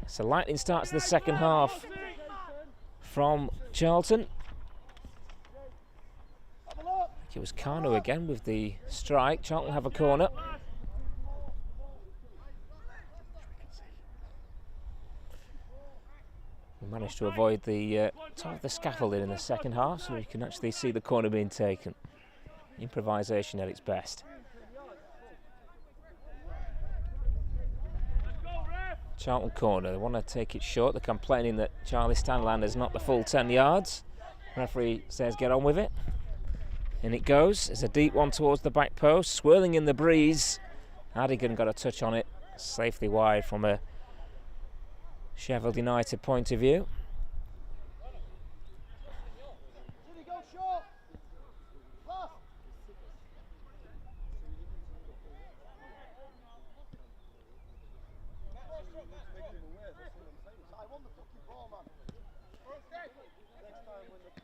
It's a lightning start to the second half from Charlton. I think it was Kano again with the strike. Charlton have a corner. We managed to avoid the top of the scaffolding in the second half, so you can actually see the corner being taken. Improvisation at its best. Charlton corner, they want to take it short. They're complaining that Charlie Stanland is not the full 10 yards. Referee says get on with it. In it goes. It's a deep one towards the back post, swirling in the breeze. Adigan got a touch on it, safely wide from a Sheffield United point of view.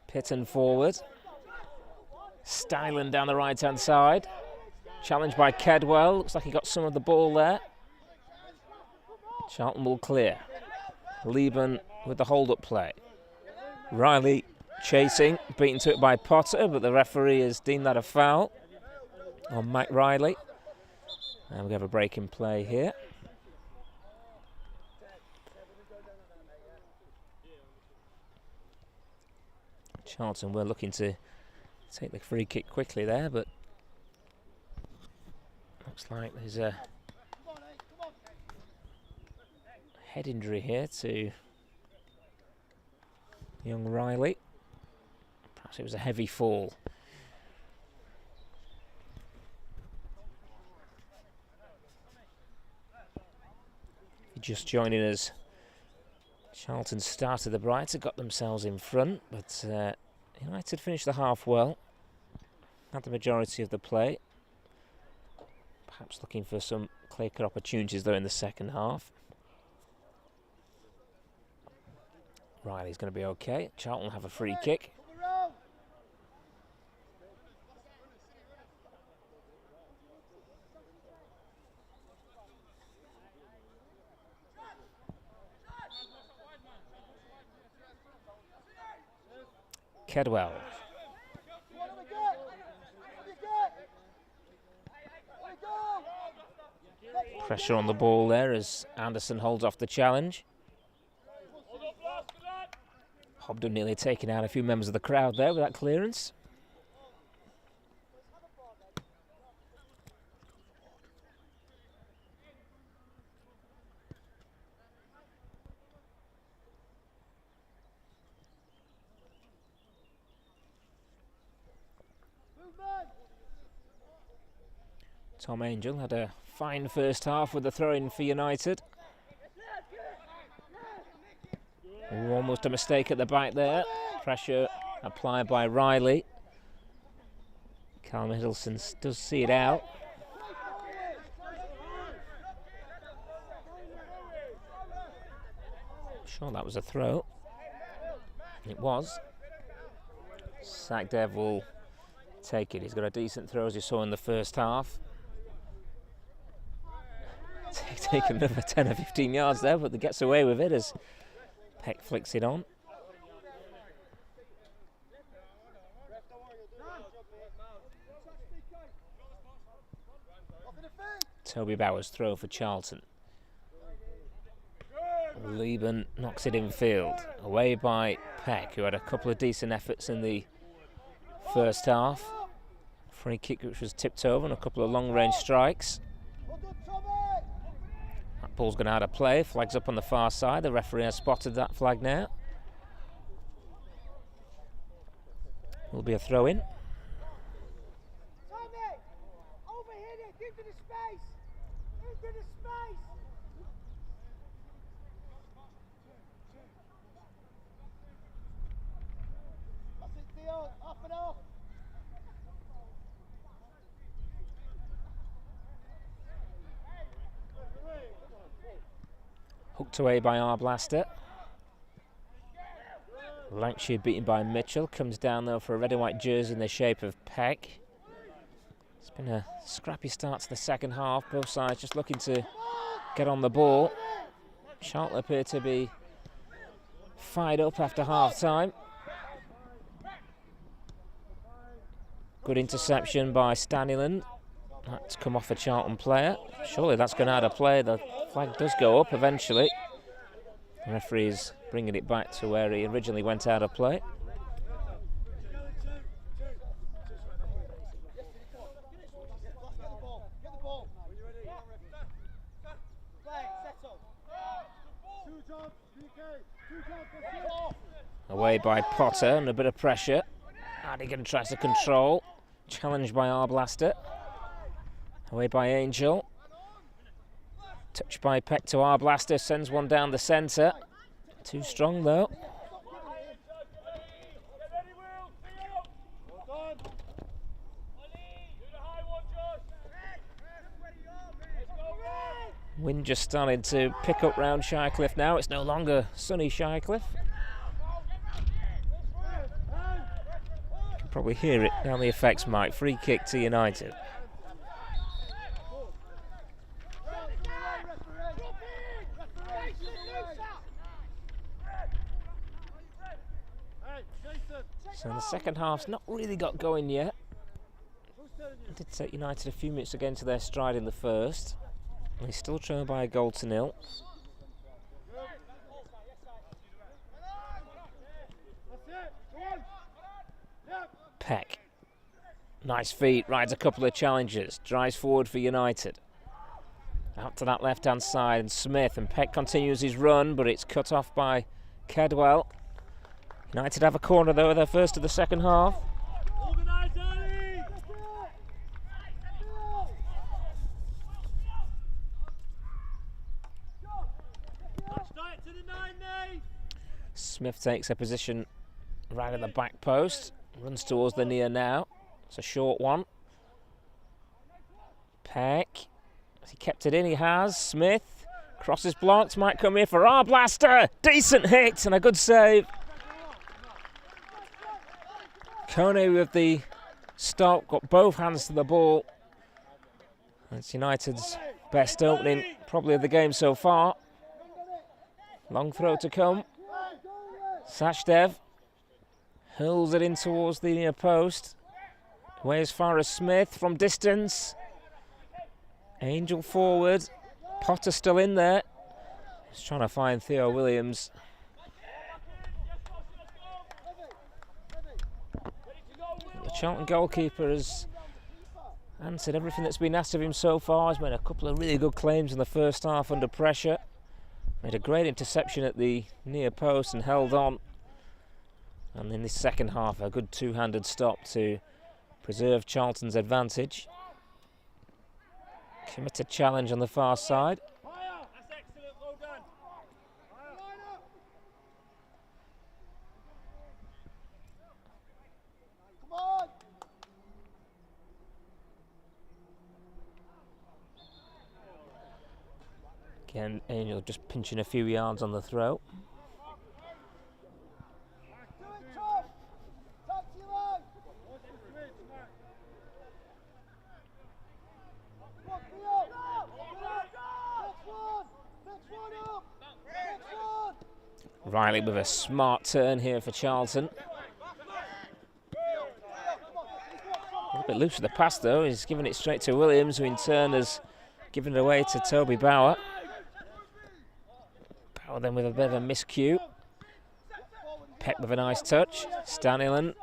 Pitton forward. Stylen down the right hand side. Challenged by Kedwell. Looks like he got some of the ball there. Charlton will clear. Lieben with the hold-up play. Riley chasing, beaten to it by Potter, but the referee has deemed that a foul on Matt Riley. And we have a break in play here. Charlton were looking to take the free kick quickly there, but looks like there's a head injury here to young Riley. Perhaps it was a heavy fall. Just joining us, Charlton started the brighter, got themselves in front, but United finished the half well. Had the majority of the play. Perhaps looking for some clear-cut opportunities though in the second half. Riley's going to be okay. Charlton have a free kick. Kedwell. Pressure on the ball there as Anderson holds off the challenge. Hobden nearly taking out a few members of the crowd there with that clearance. Tom Angel had a fine first half with the throw-in for United. Ooh, almost a mistake at the back there. Pressure applied by Riley. Callum Hiddleston does see it out. Sure, that was a throw. It was. Sagdev will take it. He's got a decent throw, as you saw in the first half. Take another 10 or 15 yards there, but he gets away with it as Peck flicks it on. Toby Bowers throw for Charlton. Lieben knocks it in field. Away by Peck, who had a couple of decent efforts in the first half. Free kick which was tipped over and a couple of long-range strikes. That ball's going out of play. Flag's up on the far side. The referee has spotted that flag now. Will be a throw-in. Hooked away by Arblaster. Lancashire beaten by Mitchell. Comes down though for a red and white jersey in the shape of Peck. It's been a scrappy start to the second half. Both sides just looking to get on the ball. Charlton appear to be fired up after half time. Good interception by Staniland. That's come off a Charlton player. Surely that's gone out of play. The flag does go up eventually. The referee's bringing it back to where he originally went out of play. Away by Potter and a bit of pressure. Adigan tries to control. Challenged by Arblaster. Away by Angel. Touched by Peck to Arblaster. Sends one down the centre. Too strong though. Wind just starting to pick up round Shirecliffe now. It's no longer sunny Shirecliffe. You can probably hear it down the effects mic. Free kick to United. So the second half's not really got going yet. It did take United a few minutes to get into their stride in the first. And he's still trailed by a goal to nil. Peck. Nice feet, rides a couple of challenges, drives forward for United. Out to that left-hand side, and Smith, and Peck continues his run, but it's cut off by Kedwell. United have a corner though, their first of the second half. Smith takes a position right at the back post, runs towards the near now. It's a short one. Peck, has he kept it in? He has. Smith, crosses blocked, might come here for Arblaster. Decent hit and a good save. Kone with the stop, got both hands to the ball. That's United's best opening probably of the game so far. Long throw to come. Sachdev hurls it in towards the near post. Away as far as Smith from distance. Angel forward. Potter still in there. He's trying to find Theo Williams. The Charlton goalkeeper has answered everything that's been asked of him so far. He's made a couple of really good claims in the first half under pressure. Made a great interception at the near post and held on. And in this second half, a good two-handed stop to preserve Charlton's advantage. Committed challenge on the far side. Again, Angel just pinching a few yards on the throw. Riley with a smart turn here for Charlton. A little bit loose with the pass though. He's giving it straight to Williams, who in turn has given it away to Toby Bauer. Bauer then with a bit of a miscue. Peck with a nice touch. Stanilan.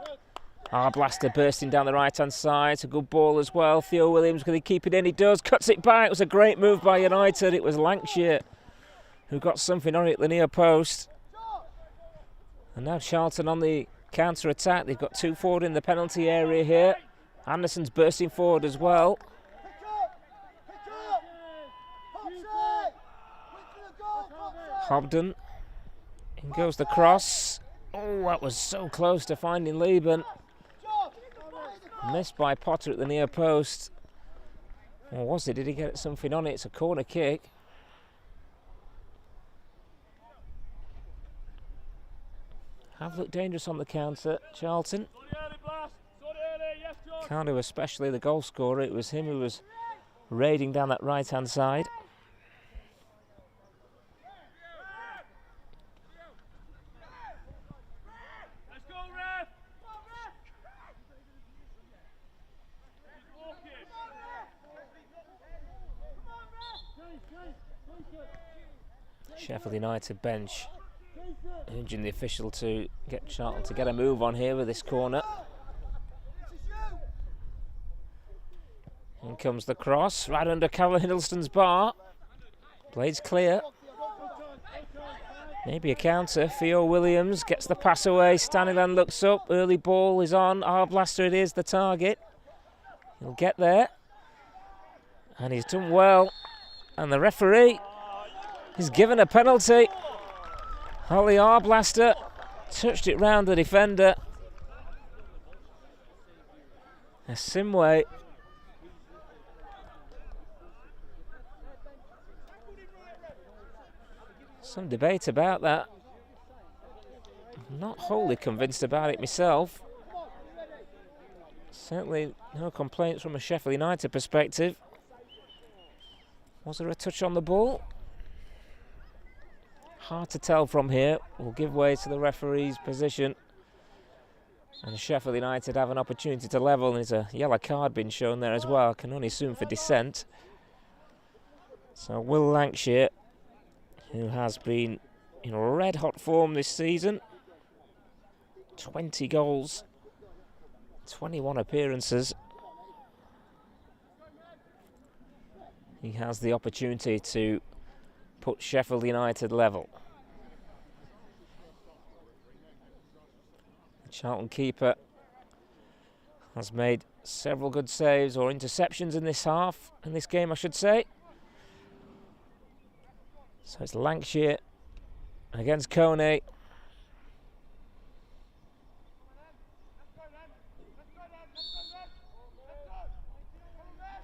Arblaster bursting down the right-hand side. It's a good ball as well. Theo Williams, can he keep it in? He does. Cuts it back. It was a great move by United. It was Lancashire who got something on it at the near post. And now Charlton on the counter-attack. They've got 2 forward in the penalty area here. Anderson's bursting forward as well. Hobden. In goes the cross. Oh, that was so close to finding Lieben. Missed by Potter at the near post. Or was it? Did he get something on it? It's a corner kick. Have looked dangerous on the counter, Charlton. Cardo especially, the goal scorer. It was him who was raiding down that right-hand side. Sheffield United bench urging the official to get Charlton to get a move on here with this corner. In comes the cross, right under Callum Hiddleston's bar. Blades clear. Maybe a counter. Theo Williams gets the pass away. Stanilan looks up. Early ball is on. Arblaster it is, the target. He'll get there. And he's done well. And the referee is given a penalty. Holly Arblaster touched it round the defender. Simway. Some debate about that. I'm not wholly convinced about it myself. Certainly no complaints from a Sheffield United perspective. Was there a touch on the ball? Hard to tell from here. We'll give way to the referee's position. And Sheffield United have an opportunity to level. And there's a yellow card being shown there as well. I can only assume for dissent. So Will Lancashire, who has been in red hot form this season. 20 goals, 21 appearances. He has the opportunity to put Sheffield United level. The Charlton keeper has made several good saves or interceptions in this half, in this game I should say. So it's Lancashire against Coney.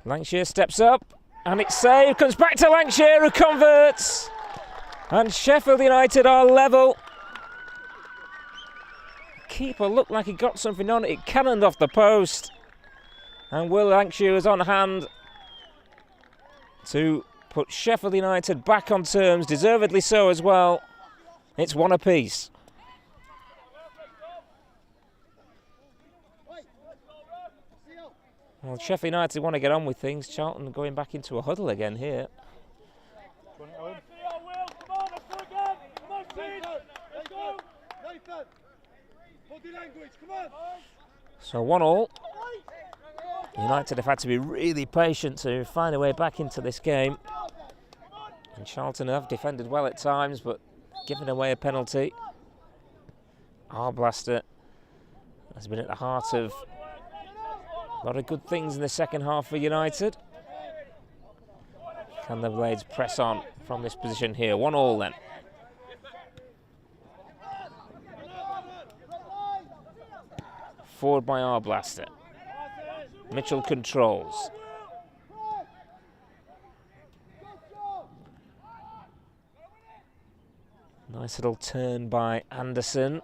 Lancashire steps up. And it's saved, comes back to Lancashire who converts. And Sheffield United are level. Keeper looked like he got something on it. It cannoned off the post. And Will Lancashire is on hand to put Sheffield United back on terms, deservedly so as well. It's 1 apiece. Well, Sheffield United want to get on with things. Charlton going back into a huddle again here. So 1-1. United have had to be really patient to find a way back into this game. And Charlton have defended well at times, but given away a penalty. Arblaster has been at the heart of a lot of good things in the second half for United. Can the Blades press on from this position here? 1-1 then. Forward by Arblaster. Mitchell controls. Nice little turn by Anderson.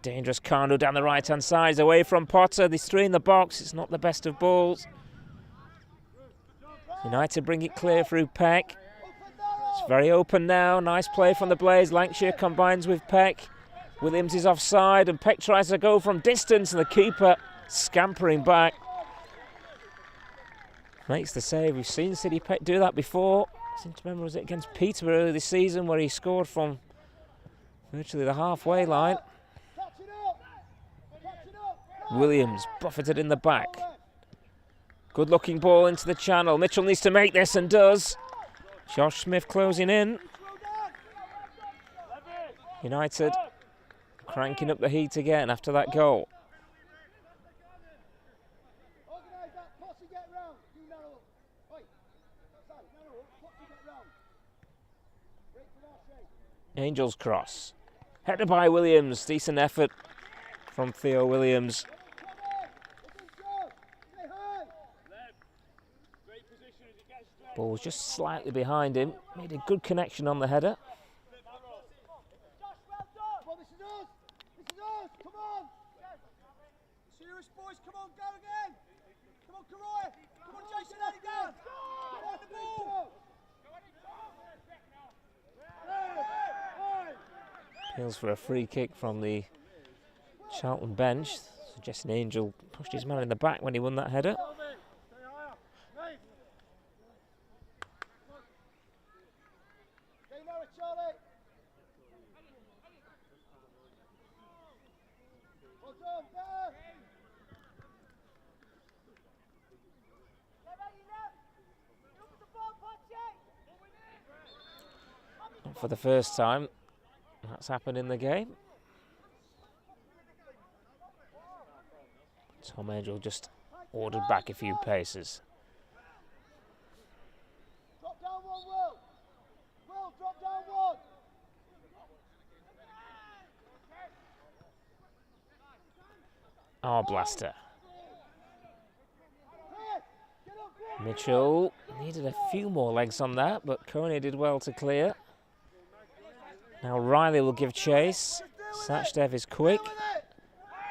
Dangerous Carno down the right-hand side, away from Potter. There's 3 in the box. It's not the best of balls. United bring it clear through Peck. It's very open now. Nice play from the Blades. Lancashire combines with Peck. Williams is offside and Peck tries to go from distance and the keeper scampering back. Makes the save. We've seen City Peck do that before. I seem to remember, was it against Peterborough earlier this season where he scored from virtually the halfway line. Williams buffeted in the back. Good looking ball into the channel. Mitchell needs to make this and does. Josh Smith closing in. United cranking up the heat again after that goal. Angels cross. Headed by Williams. Decent effort from Theo Williams. Ball was just slightly behind him. Made a good connection on the header. Appeals for a free kick from the Charlton bench, suggesting Angel pushed his man in the back when he won that header. Not for the first time that's happened in the game. Tom Angel just ordered back a few paces. Drop down one, Will. Will, drop down one. Our blaster. Mitchell needed a few more legs on that, but Coney did well to clear. Now Riley will give chase. Sachdev is quick.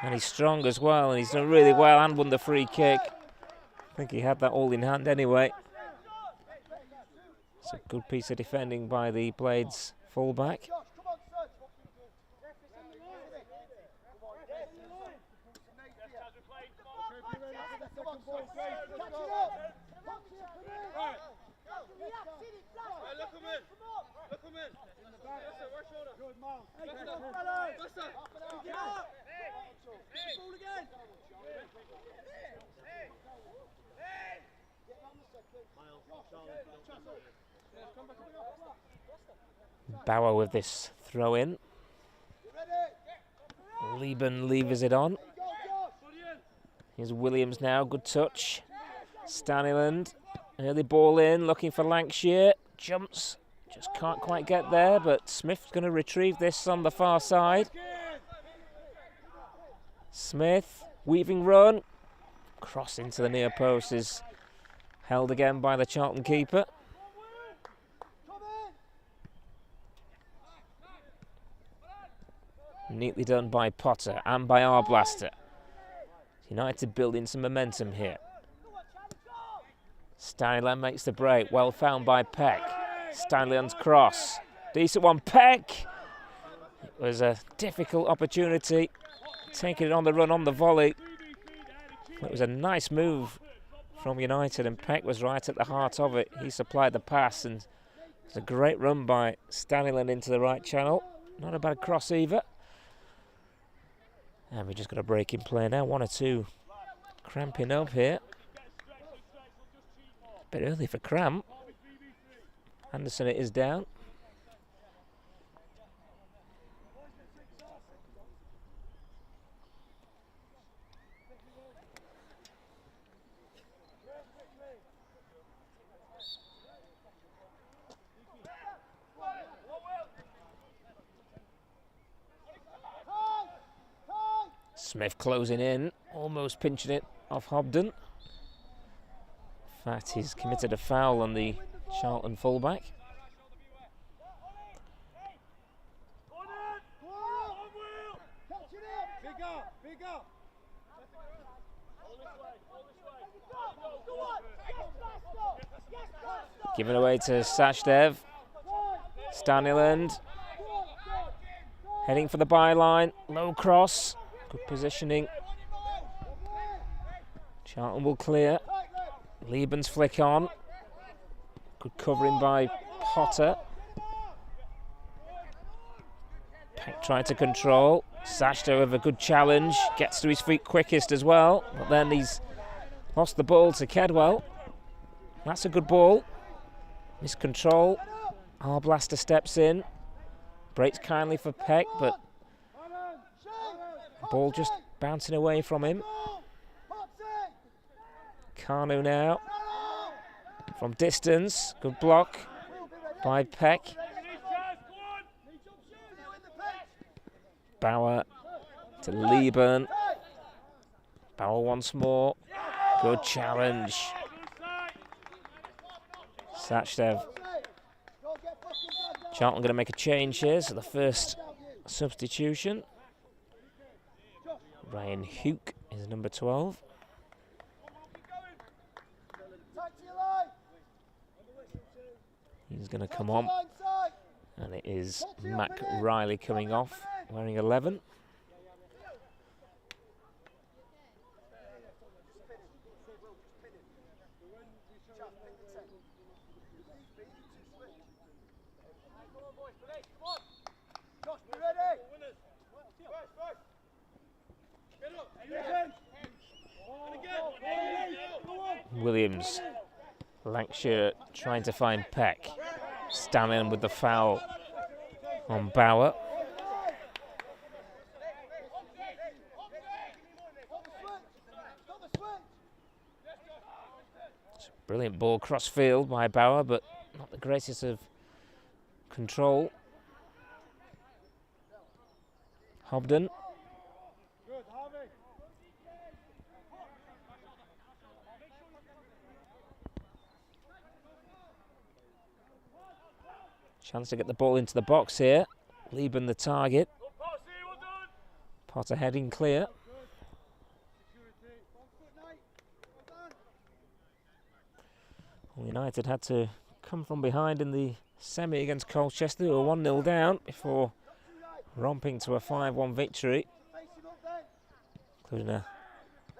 And he's strong as well, and he's done really well and won the free kick. I think he had that all in hand anyway. It's a good piece of defending by the Blades fullback. Bauer with this throw in. Lieben levers it on. Here's Williams now, good touch. Staniland, early ball in, looking for Lancashire. Jumps, just can't quite get there, but Smith's going to retrieve this on the far side. Smith, weaving run. Cross into the near post is held again by the Charlton keeper. Neatly done by Potter and by our blaster. United building some momentum here. Staniland makes the break, well found by Peck. Staniland's cross, decent one, Peck! It was a difficult opportunity, taking it on the run on the volley. It was a nice move from United and Peck was right at the heart of it. He supplied the pass and it's a great run by Staniland into the right channel. Not a bad cross either. And we just got a break in play now, 1 or 2 cramping up here. A bit early for cramp. Anderson it is down. Smith closing in, almost pinching it off Hobden. In fact, he's committed a foul on the Charlton fullback. Given away to Sachdev. Staniland heading for the byline. Low cross. Good positioning. Charlton will clear. Lieben's flick on. Good covering by Potter. Peck tried to control. Sashto with a good challenge. Gets to his feet quickest as well. But then he's lost the ball to Kedwell. That's a good ball. Miscontrol. Arblaster steps in. Breaks kindly for Peck, but ball just bouncing away from him. Kanu now. From distance. Good block by Peck. Bauer to Lieben. Bauer once more. Good challenge. Sachdev. Charlton going to make a change here, so the first substitution. Ryan Houck is number 12. He's going to come on. And it is Mac Riley coming off, wearing 11. Williams, Lancashire trying to find Peck. Stanley with the foul on Bauer. It's a brilliant ball cross field by Bauer, but not the greatest of control. Hobden. Chance to get the ball into the box here. Lieben the target. Potter heading clear. United had to come from behind in the semi against Colchester, who were 1-0 down before romping to a 5-1 victory, including a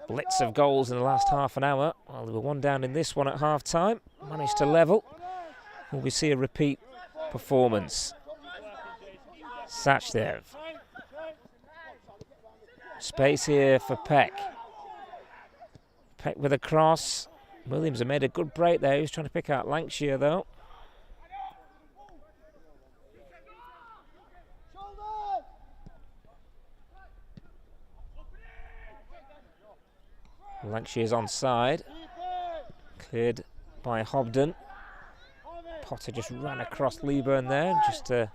blitz of goals in the last half an hour. Well, they were 1 down in this one at half time. Managed to level. Will we see a repeat performance? Sachdev. Space here for Peck. Peck with a cross. Williams have made a good break there. He was trying to pick out Lancashire though. Lancashire's onside. Cleared by Hobden. Potter just ran across Lieburn there just to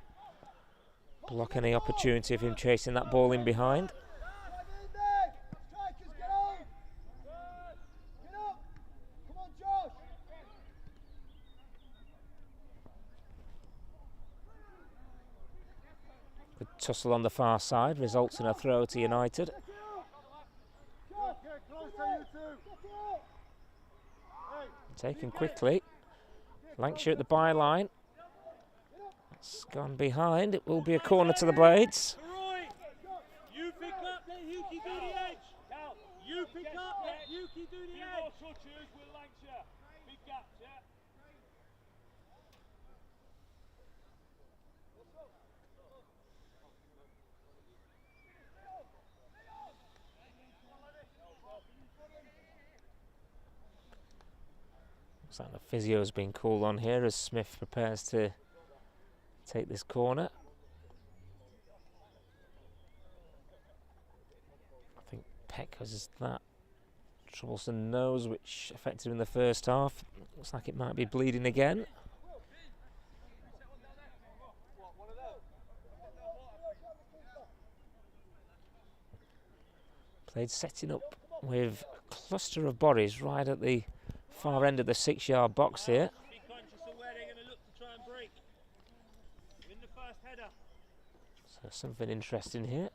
block any opportunity of him chasing that ball in behind. Good tussle on the far side results in a throw to United. Taken quickly. Lancashire at the byline. It's gone behind. It will be a corner to the Blades. You pick up, let Yuki do the edge. You pick up, let Yuki do the edge. Touches with Lancashire. Big gaps, yeah. Looks like the physio has been called on here as Smith prepares to take this corner. I think Peck has that troublesome nose which affected him in the first half. Looks like it might be bleeding again. Played setting up with a cluster of bodies right at the far end of the 6-yard box here. Be conscious of where they're going to look to try and break. In the first header. So something interesting here.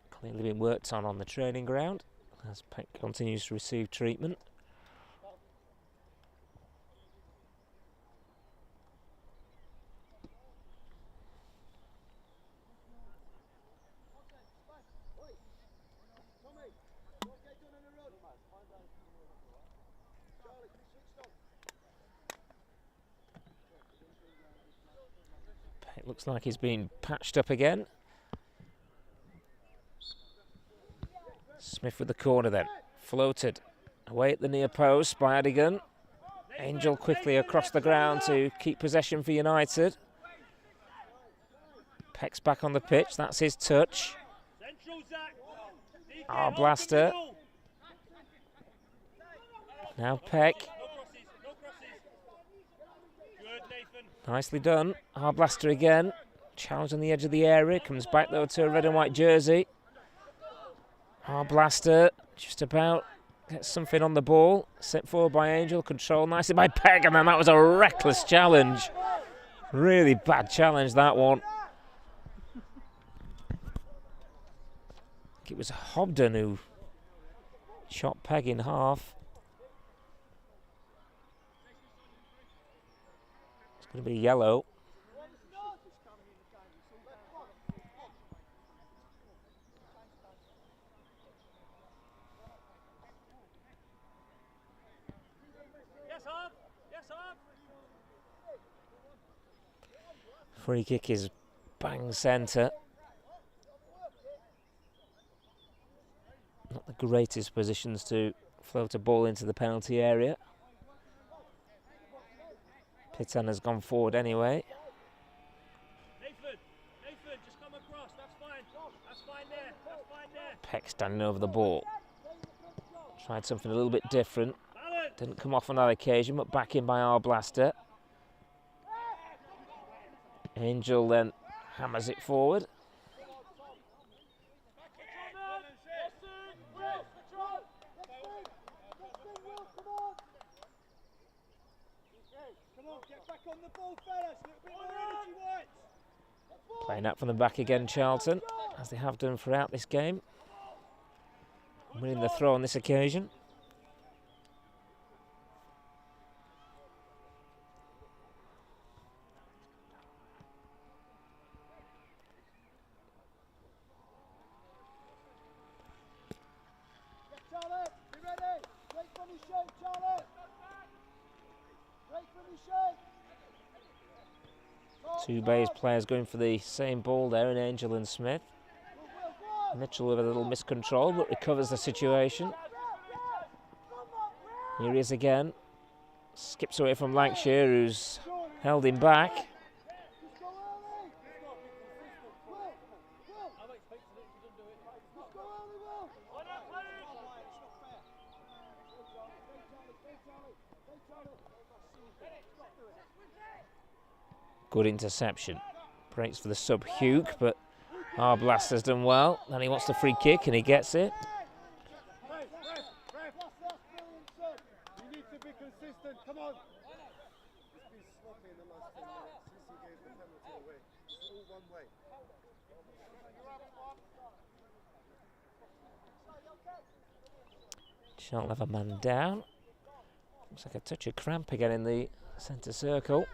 Clearly being worked on the training ground as Peck continues to receive treatment. It looks like he's been patched up again. Smith with the corner then. Floated away at the near post by Adigan. Angel quickly across the ground to keep possession for United. Peck's back on the pitch, that's his touch. Blaster. Now Peck. Nicely done. Blaster again. Challenge on the edge of the area. Comes back though to a red and white jersey. Blaster just about gets something on the ball. Set forward by Angel. Controlled nicely by Peck. And then that was a reckless challenge. Really bad challenge, that one. It was Hobden who shot Peg in half. It's going to be yellow. Free kick is bang centre. Not the greatest positions to float a ball into the penalty area. Pitan has gone forward anyway. Nathan, just come across. That's fine. That's fine there. That's fine there. Peck standing over the ball. Tried something a little bit different. Didn't come off on that occasion, but back in by Blaster. Angel then hammers it forward. Playing out from the back again, Charlton, as they have done throughout this game. Winning the throw on this occasion. Two Bays players going for the same ball there in Angel and Smith. Mitchell with a little miscontrol but recovers the situation. Here he is again. Skips away from Lancashire, who's held him back. Good interception. Breaks for the sub Hugh, but Blaster's done well. Then he wants the free kick and he gets it. You need to be consistent. Come on. It's been sloppy in the last 10 minutes since he gave the penalty away. It's all one way. Charlton have a man down. Looks like a touch of cramp again in the centre circle.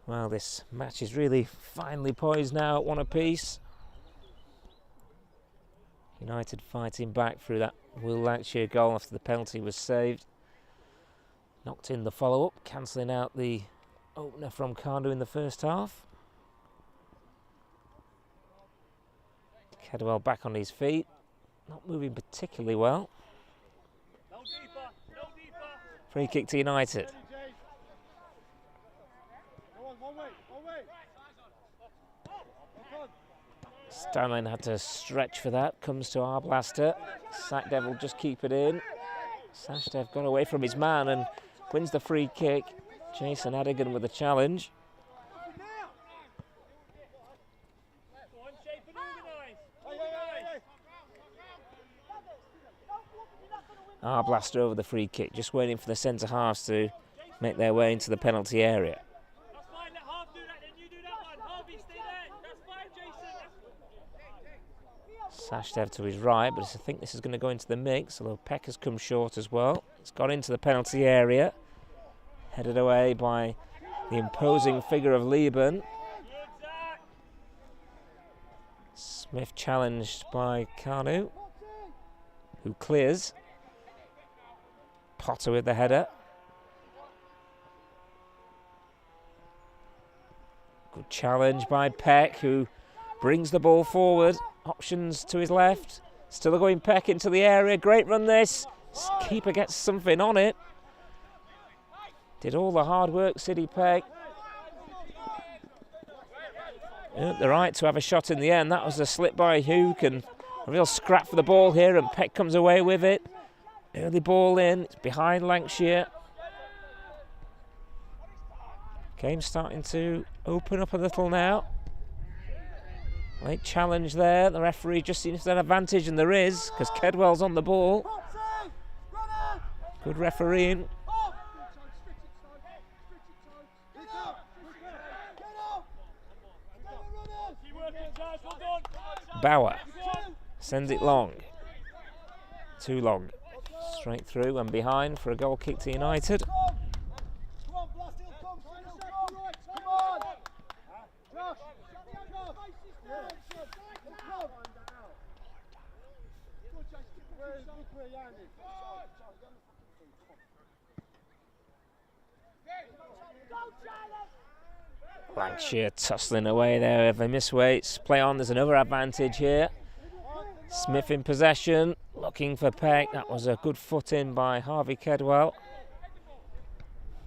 Well, this match is really finely poised now at one apiece. United fighting back through that Will Lancashire goal after the penalty was saved. Knocked in the follow-up, cancelling out the opener from Cardew in the first half. Kedwell back on his feet, not moving particularly well. No deeper. Free kick to United. Stanley had to stretch for that. Comes to Blaster. Sackdev will just keep it in. Sashdev got away from his man and wins the free kick. Jason Adigan with the challenge. Blaster over the free kick, just waiting for the centre halves to make their way into the penalty area. That's fine, let Harv do that, then you do that one. Harvey, stay there. That's fine, Jason. Sashdev to his right, but I think this is going to go into the mix, although Peck has come short as well. It's got into the penalty area. Headed away by the imposing figure of Lieben. Smith challenged by Kanu, who clears. Potter with the header. Good challenge by Peck, who brings the ball forward. Options to his left. Still going Peck into the area. Great run this. Keeper gets something on it. Did all the hard work, Siddy Peck. Earned the right to have a shot in the end. That was a slip by Hugh, and a real scrap for the ball here, and Peck comes away with it. Early ball in. It's behind Lancashire. Game starting to open up a little now. Late challenge there. The referee just seems to have an advantage, and there is, because Kedwell's on the ball. Good refereeing. Bauer sends it long. Too long. Straight through and behind for a goal kick to United. Lancashire tussling away there. If they miss weights, play on. There's another advantage here. Smith in possession, looking for Peck. That was a good foot in by Harvey Kedwell.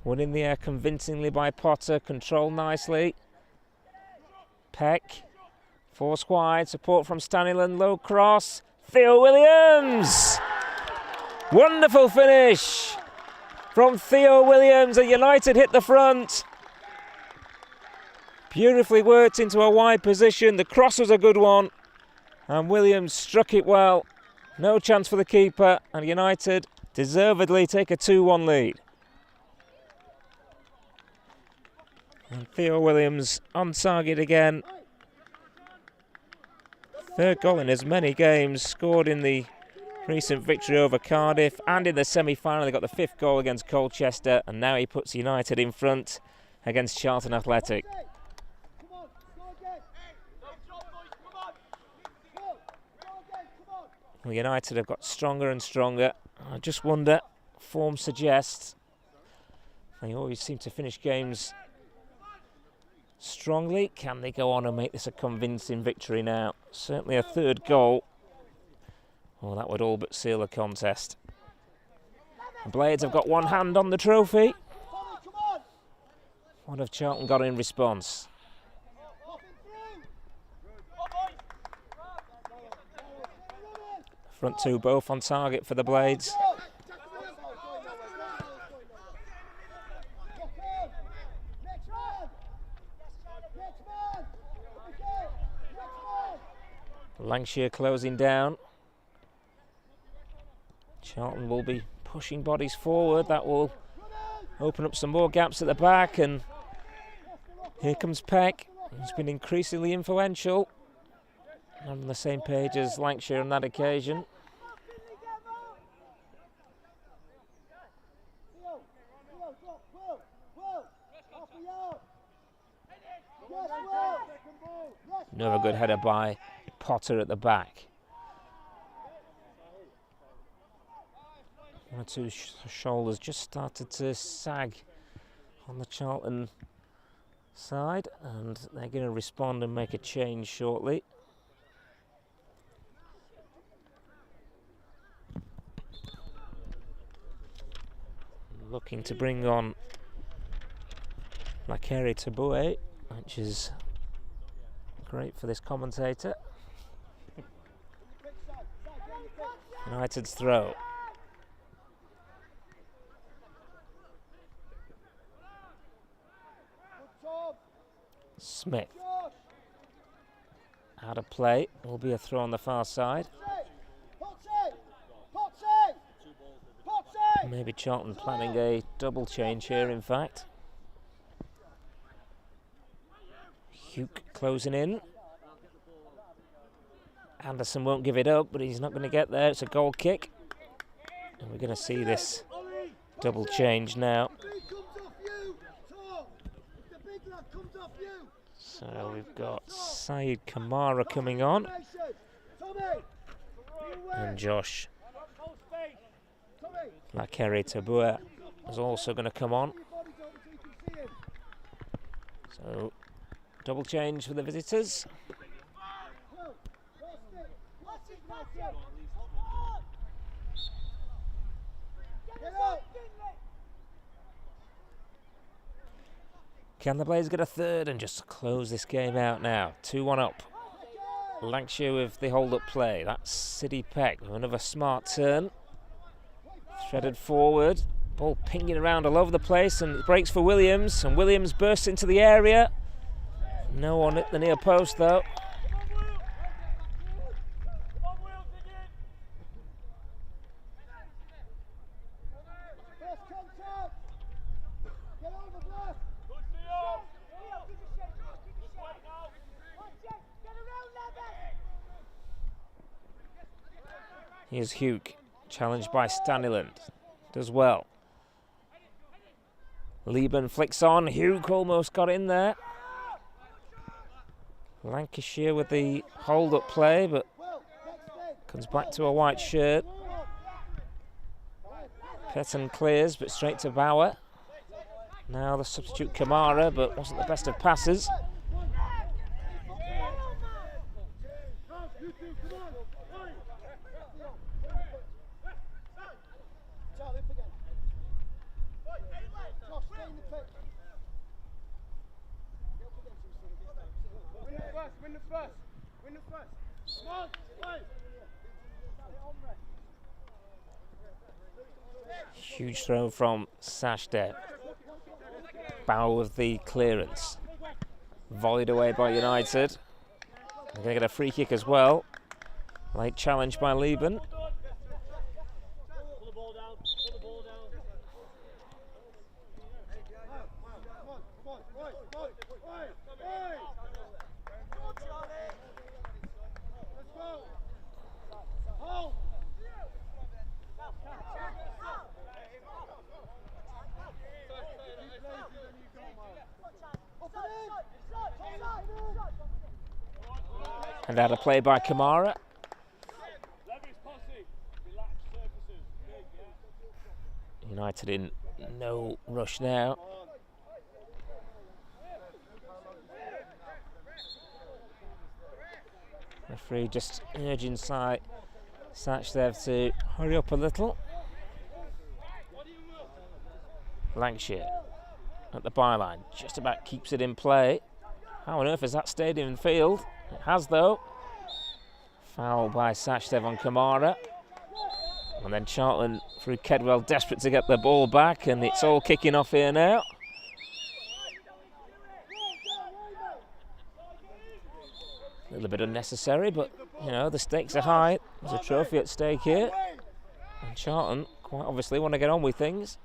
Won in the air convincingly by Potter. Controlled nicely. Peck. Force wide. Support from Staniland. Low cross. Theo Williams. Wonderful finish from Theo Williams. And United hit the front. Beautifully worked into a wide position. The cross was a good one. And Williams struck it well. No chance for the keeper. And United deservedly take a 2-1 lead. And Theo Williams on target again. Third goal in as many games. Scored in the recent victory over Cardiff. And in the semi-final, they got the 5th goal against Colchester. And now he puts United in front against Charlton Athletic. Well, United have got stronger and stronger. I just wonder, form suggests they always seem to finish games strongly. Can they go on and make this a convincing victory now? Certainly a 3rd goal. Well, that would all but seal the contest. The Blades have got one hand on the trophy. What have Charlton got in response? Front two both on target for the Blades. Lancashire closing down. Charlton will be pushing bodies forward. That will open up some more gaps at the back. And here comes Peck. He's been increasingly influential. On the same page as Lancashire on that occasion. Another good header by Potter at the back. One or two shoulders just started to sag on the Charlton side, and they're going to respond and make a change shortly. Looking to bring on Makeri Tabue, which is great for this commentator. United's throw. Smith. Out of play. Will be a throw on the far side. Maybe Charlton planning a double change here, in fact. Hugh closing in. Anderson won't give it up, but he's not going to get there. It's a goal kick. And we're going to see this Double change now. So we've got Syed Kamara coming on. And Josh Lakere Tabua is also going to come on. So double change for the visitors. Can the Blades get a third and just close this game out now? 2-1 up. Lancashire with the hold-up play. That's Siddy Peck with another smart turn. Threaded forward. Ball pinging around all over the place, and it breaks for Williams. And Williams bursts into the area. No one at the near post though. Here's Hugh, challenged by Staniland. Does well. Lieben flicks on. Hugh almost got in there. Lancashire with the hold-up play, but comes back to a white shirt. Petton clears, but straight to Bauer. Now the substitute Kamara, but wasn't the best of passes. Huge throw from Sashdev. Bauer with the clearance. Volleyed away by United. They're going to get a free kick as well. Late challenge by Lieben. And out of play by Kamara. United in no rush now. Referee just urging Sachdev to hurry up a little. Lancashire at the byline, just about keeps it in play. How on earth has that stayed in field? It has though. Foul by Sachdev on Kamara. And then Charlton through Kedwell, desperate to get the ball back, and it's all kicking off here now. A little bit unnecessary, but you know, the stakes are high. There's a trophy at stake here. And Charlton quite obviously want to get on with things.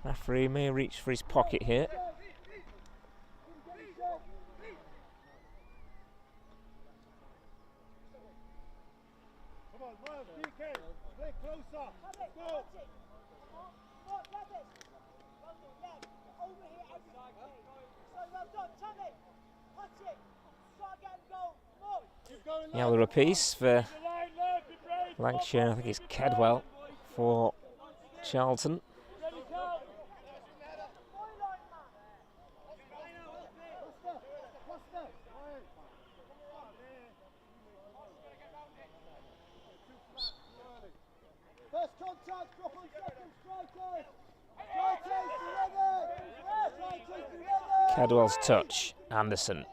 Referee may reach for his pocket here. Yellow apiece for Lancashire. I think it's Kedwell for Charlton. Kedwell's touch, Anderson.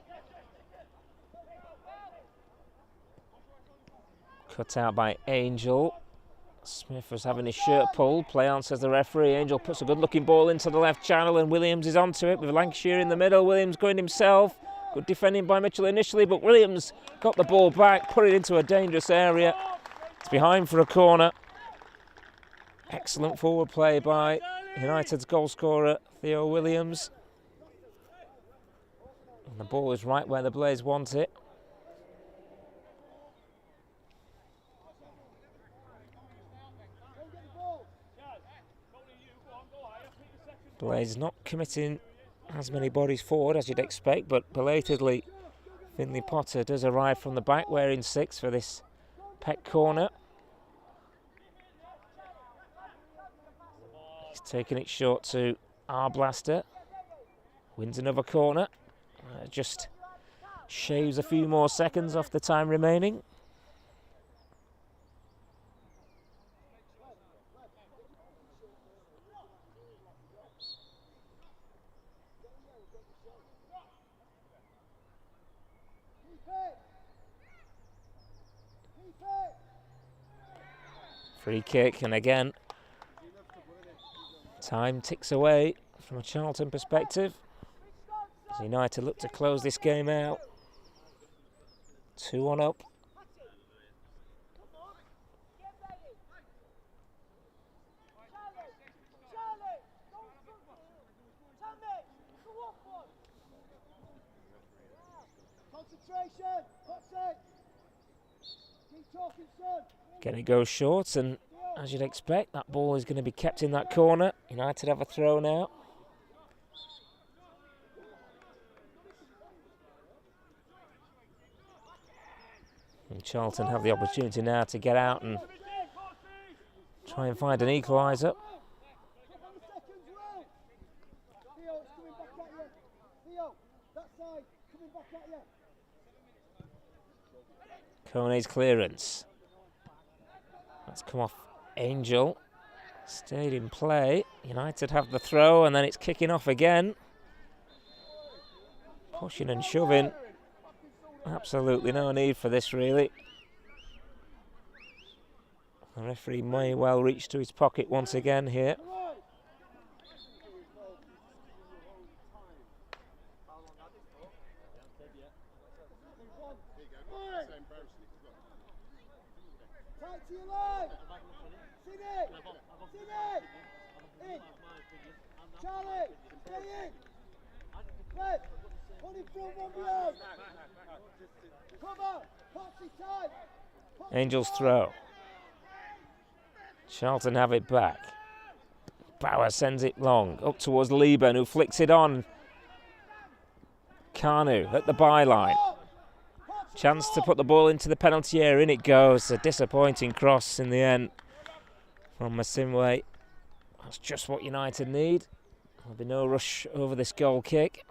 Cut out by Angel. Smith was having his shirt pulled. Play on, says the referee. Angel puts a good looking ball into the left channel and Williams is onto it with Lancashire in the middle. Williams going himself. Good defending by Mitchell initially, but Williams got the ball back, put it into a dangerous area. It's behind for a corner. Excellent forward play by United's goal scorer, Theo Williams. And the ball is right where the Blades want it. Blaze not committing as many bodies forward as you'd expect, but belatedly Finley Potter does arrive from the back wearing 6 for this Peck corner. He's taking it short to Arblaster. Wins another corner. Just shaves a few more seconds off the time remaining. Free kick, and again, time ticks away from a Charlton perspective. As United look to close this game out. 2-1 up. Concentration. That's it. Keep talking, son. Again, it goes short, and as you'd expect, that ball is going to be kept in that corner. United have a throw now. And Charlton have the opportunity now to get out and try and find an equaliser. Kone's clearance. That's come off Angel. Stayed in play. United have the throw, and then it's kicking off again. Pushing and shoving. Absolutely no need for this, really. The referee may well reach to his pocket once again here. Charlie, stay in. Red, on in front, one behind. Cover, Potsy time. Angel's throw. Charlton have it back. Bauer sends it long, up towards Lieben, who flicks it on. Kanu at the byline. Chance to put the ball into the penalty area, in it goes. A disappointing cross in the end from Masimwe. That's just what United need. There'll be no rush over this goal kick.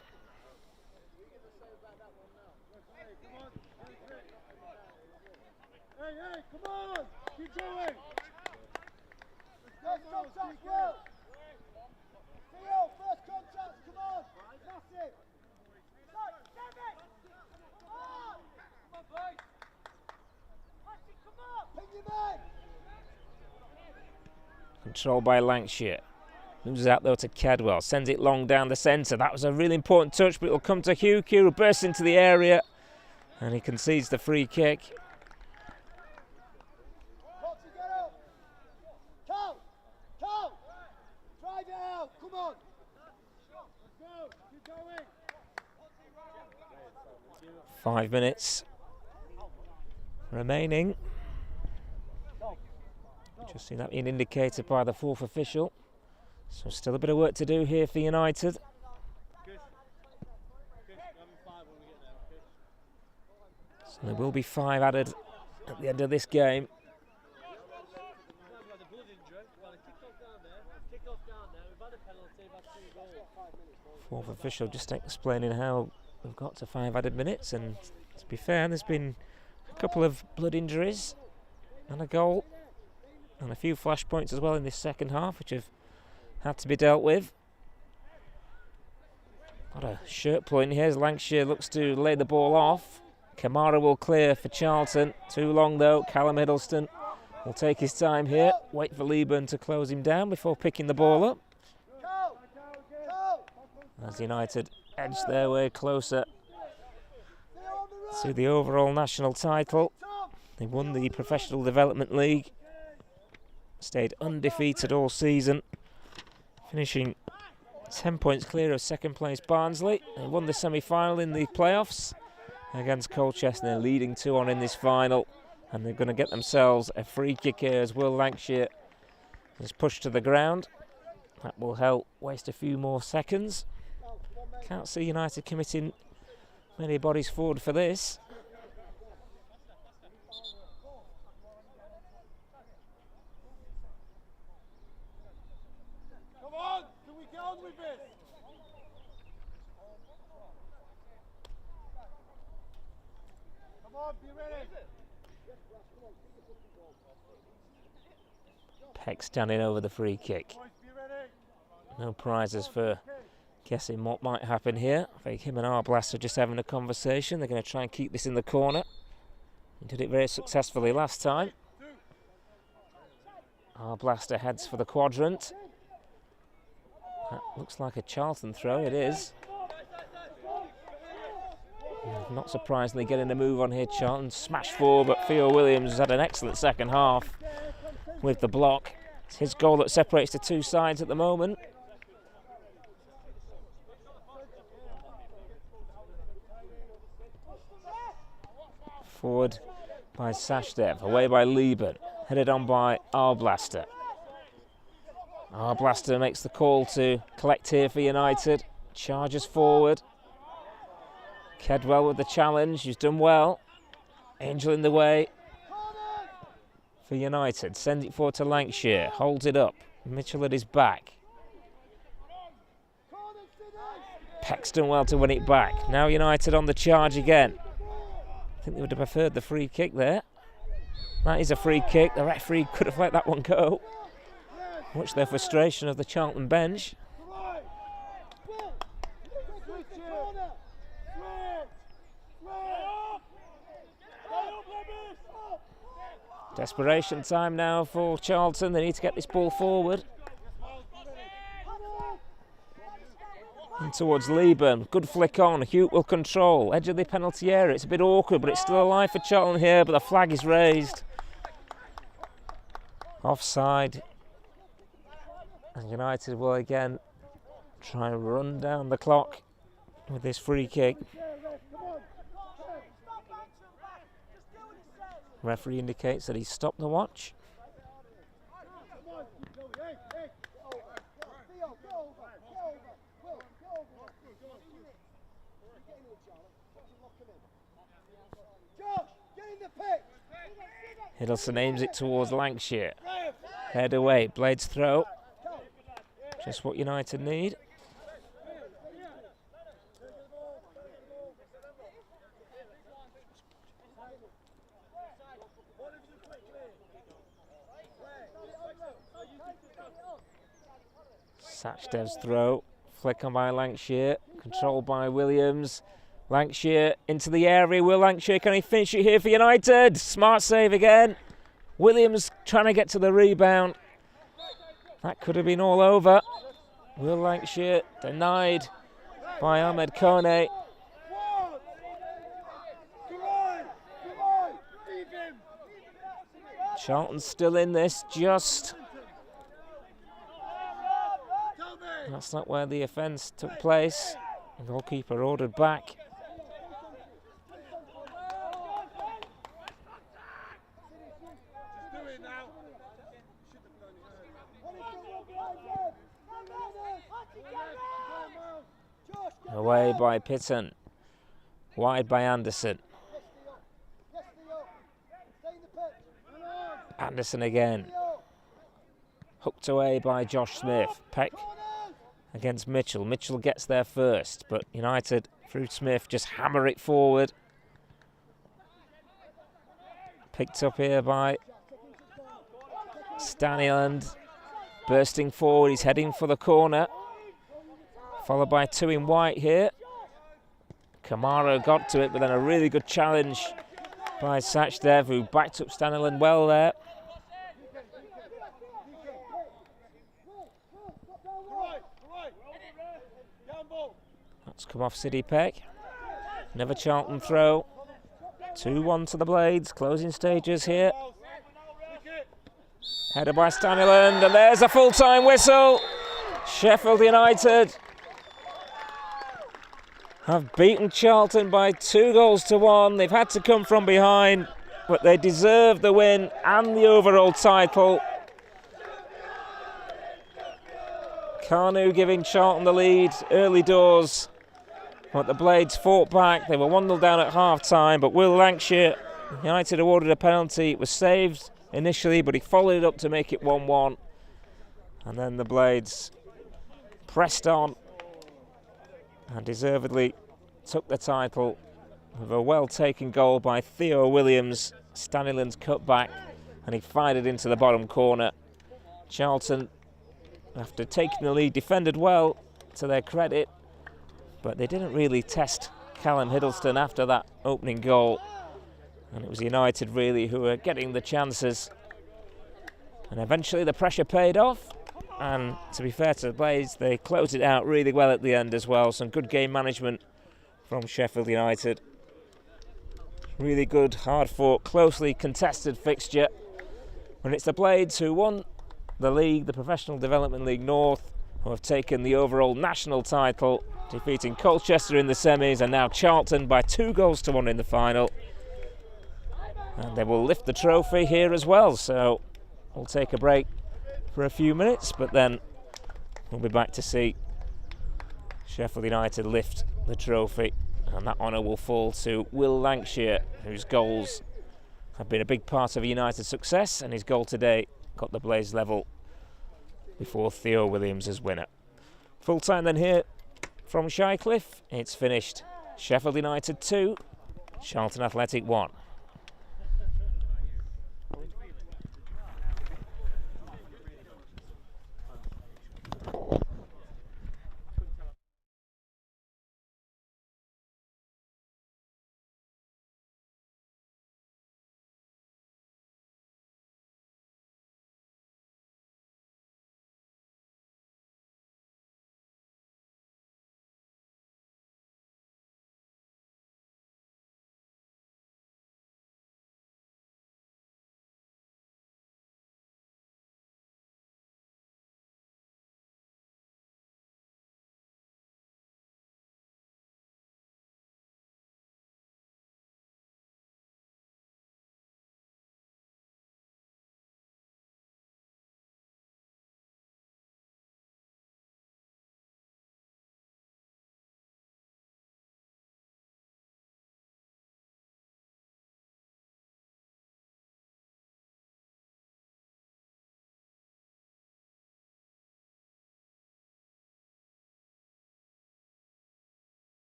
Hey, come on! Keep going! First contact, well! Theo, first contact, come on! Massive! Ping your man! Controlled by Lancashire. Moves out though to Cadwell. Sends it long down the centre. That was a really important touch, but it'll come to Hugh, who bursts into the area. And he concedes the free kick. Cal! Drive it out! Come on! Let's go! Keep going! 5 minutes remaining. Just seen that being indicated by the 4th official. So still a bit of work to do here for United. So there will be 5 added at the end of this game. 4th official just explaining how we've got to 5 added minutes, and to be fair, there's been a couple of blood injuries and a goal and a few flashpoints as well in this second half, which have had to be dealt with. Got a shirt point here as Lancashire looks to lay the ball off. Kamara will clear for Charlton. Too long though. Callum Hiddleston will take his time here. Wait for Lieben to close him down before picking the ball up. As United edge their way closer to the overall national title. They won the Professional Development League. Stayed undefeated all season, finishing 10 points clear of second place Barnsley. They won the semi-final in the playoffs against Colchester. They're leading 2-1 in this final, and they're going to get themselves a free kick here as Will Lancashire is pushed to the ground. That will help waste a few more seconds. Can't see United committing many bodies forward for this. Come on, can we get on with it? Come on, be ready. Peck standing over the free kick. Boys, be ready. No prizes for guessing what might happen here. I think him and Arblaster are just having a conversation. They're going to try and keep this in the corner. He did it very successfully last time. Arblaster heads for the quadrant. That looks like a Charlton throw, it is. Not surprisingly getting a move on here, Charlton. Smash forward, but Theo Williams has had an excellent second half with the block. It's his goal that separates the two sides at the moment. Forward by Sashdev, away by Lieben, headed on by Arblaster. Arblaster makes the call to collect here for United. Charges forward. Kedwell with the challenge, he's done well. Angel in the way for United. Sends it forward to Lancashire, holds it up. Mitchell at his back. Peck's done well to win it back. Now United on the charge again. I think they would have preferred the free kick there. That is a free kick. The referee could have let that one go. Much to their frustration of the Charlton bench. Desperation time now for Charlton. They need to get this ball forward. And towards Lieben. Good flick on. Hute will control. Edge of the penalty area. It's a bit awkward, but it's still alive for Charlton here. But the flag is raised. Offside. And United will again try and run down the clock with this free kick. Referee indicates that he's stopped the watch. Hiddleston aims it towards Lancashire. Head away, Blades throw. Just what United need. Sachdev's throw. Flick on by Lancashire. Controlled by Williams. Lancashire into the area. Will Lancashire, can he finish it here for United? Smart save again. Williams trying to get to the rebound. That could have been all over. Will Lancashire denied by Ahmed Kone. Charlton's still in this, just. That's not where the offence took place. The goalkeeper ordered back. Away by Pitton. Wide by Anderson. Anderson again. Hooked away by Josh Smith. Peck against Mitchell. Mitchell gets there first, but United, through Smith, just hammer it forward. Picked up here by Staniland. Bursting forward, he's heading for the corner. Followed by two in white here. Kamara got to it, but then a really good challenge by Sachdev, who backed up Staniland well there. That's come off City Peck. Another Charlton throw. 2-1 to the Blades. Closing stages here. Headed by Staniland, and there's a full-time whistle. Sheffield United have beaten Charlton by 2-1. They've had to come from behind, but they deserve the win and the overall title. Carnu giving Charlton the lead early doors, but the Blades fought back. They were 1-0 down at half-time, but Will Lancashire United awarded a penalty. It was saved initially, but he followed it up to make it 1-1. And then the Blades pressed on and deservedly took the title with a well-taken goal by Theo Williams. Staniland's cut back and he fired it into the bottom corner. Charlton, after taking the lead, defended well to their credit, but they didn't really test Callum Hiddleston after that opening goal. And it was United really who were getting the chances. And eventually the pressure paid off. And to be fair to the Blades, they closed it out really well at the end as well. Some good game management from Sheffield United. Really good, hard-fought, closely contested fixture. And it's the Blades who won the league, the Professional Development League North, who have taken the overall national title, defeating Colchester in the semis and now Charlton by 2-1 in the final. And they will lift the trophy here as well, so we'll take a break for a few minutes, but then we'll be back to see Sheffield United lift the trophy, and that honour will fall to Will Lancashire, whose goals have been a big part of United's success, and his goal today got the Blades level before Theo Williams as winner. Full time then here from Shirecliffe. It's finished Sheffield United 2, Charlton Athletic 1.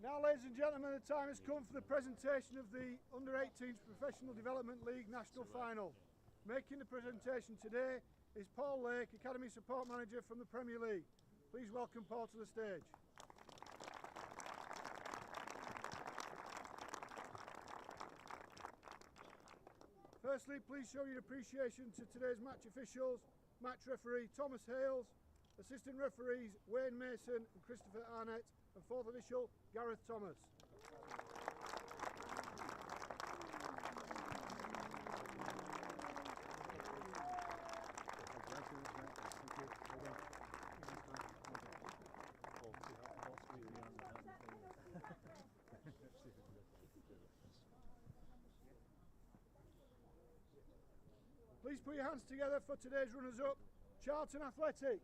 Now, ladies and gentlemen, the time has come for the presentation of the Under-18s Professional Development League National Final. Making the presentation today is Paul Lake, Academy Support Manager from the Premier League. Please welcome Paul to the stage. Firstly, please show your appreciation to today's match officials, match referee Thomas Hales, assistant referees Wayne Mason and Christopher Arnett, and fourth official Gareth Thomas. Please put your hands together for today's runners-up, Charlton Athletic.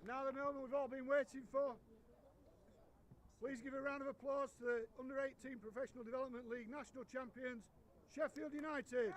Now the moment we've all been waiting for. Please give a round of applause to the Under-18 Professional Development League National Champions, Sheffield United.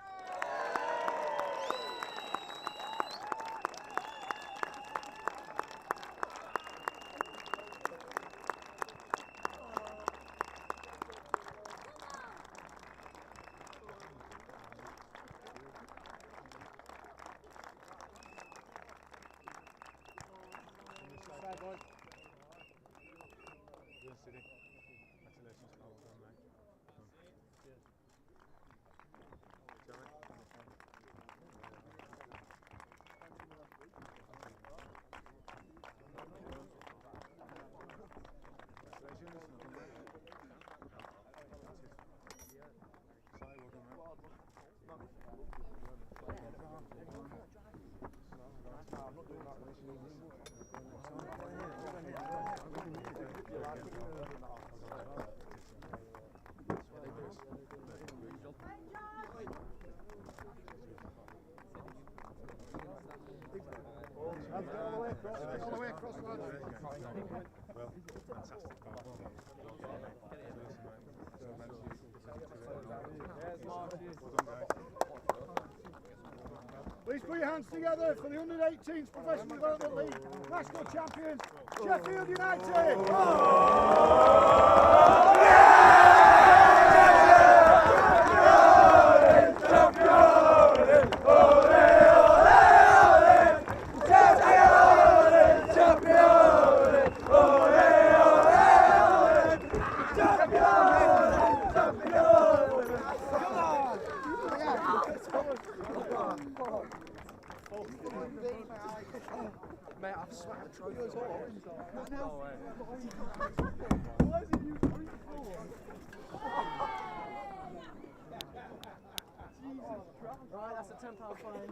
All the way across, lads. Well, fantastic. Please put your hands together for the Under-18s Professional Development League National Champions, Sheffield United. Mate, I've sweated the trophy. No way. Right, that's a £10 fine.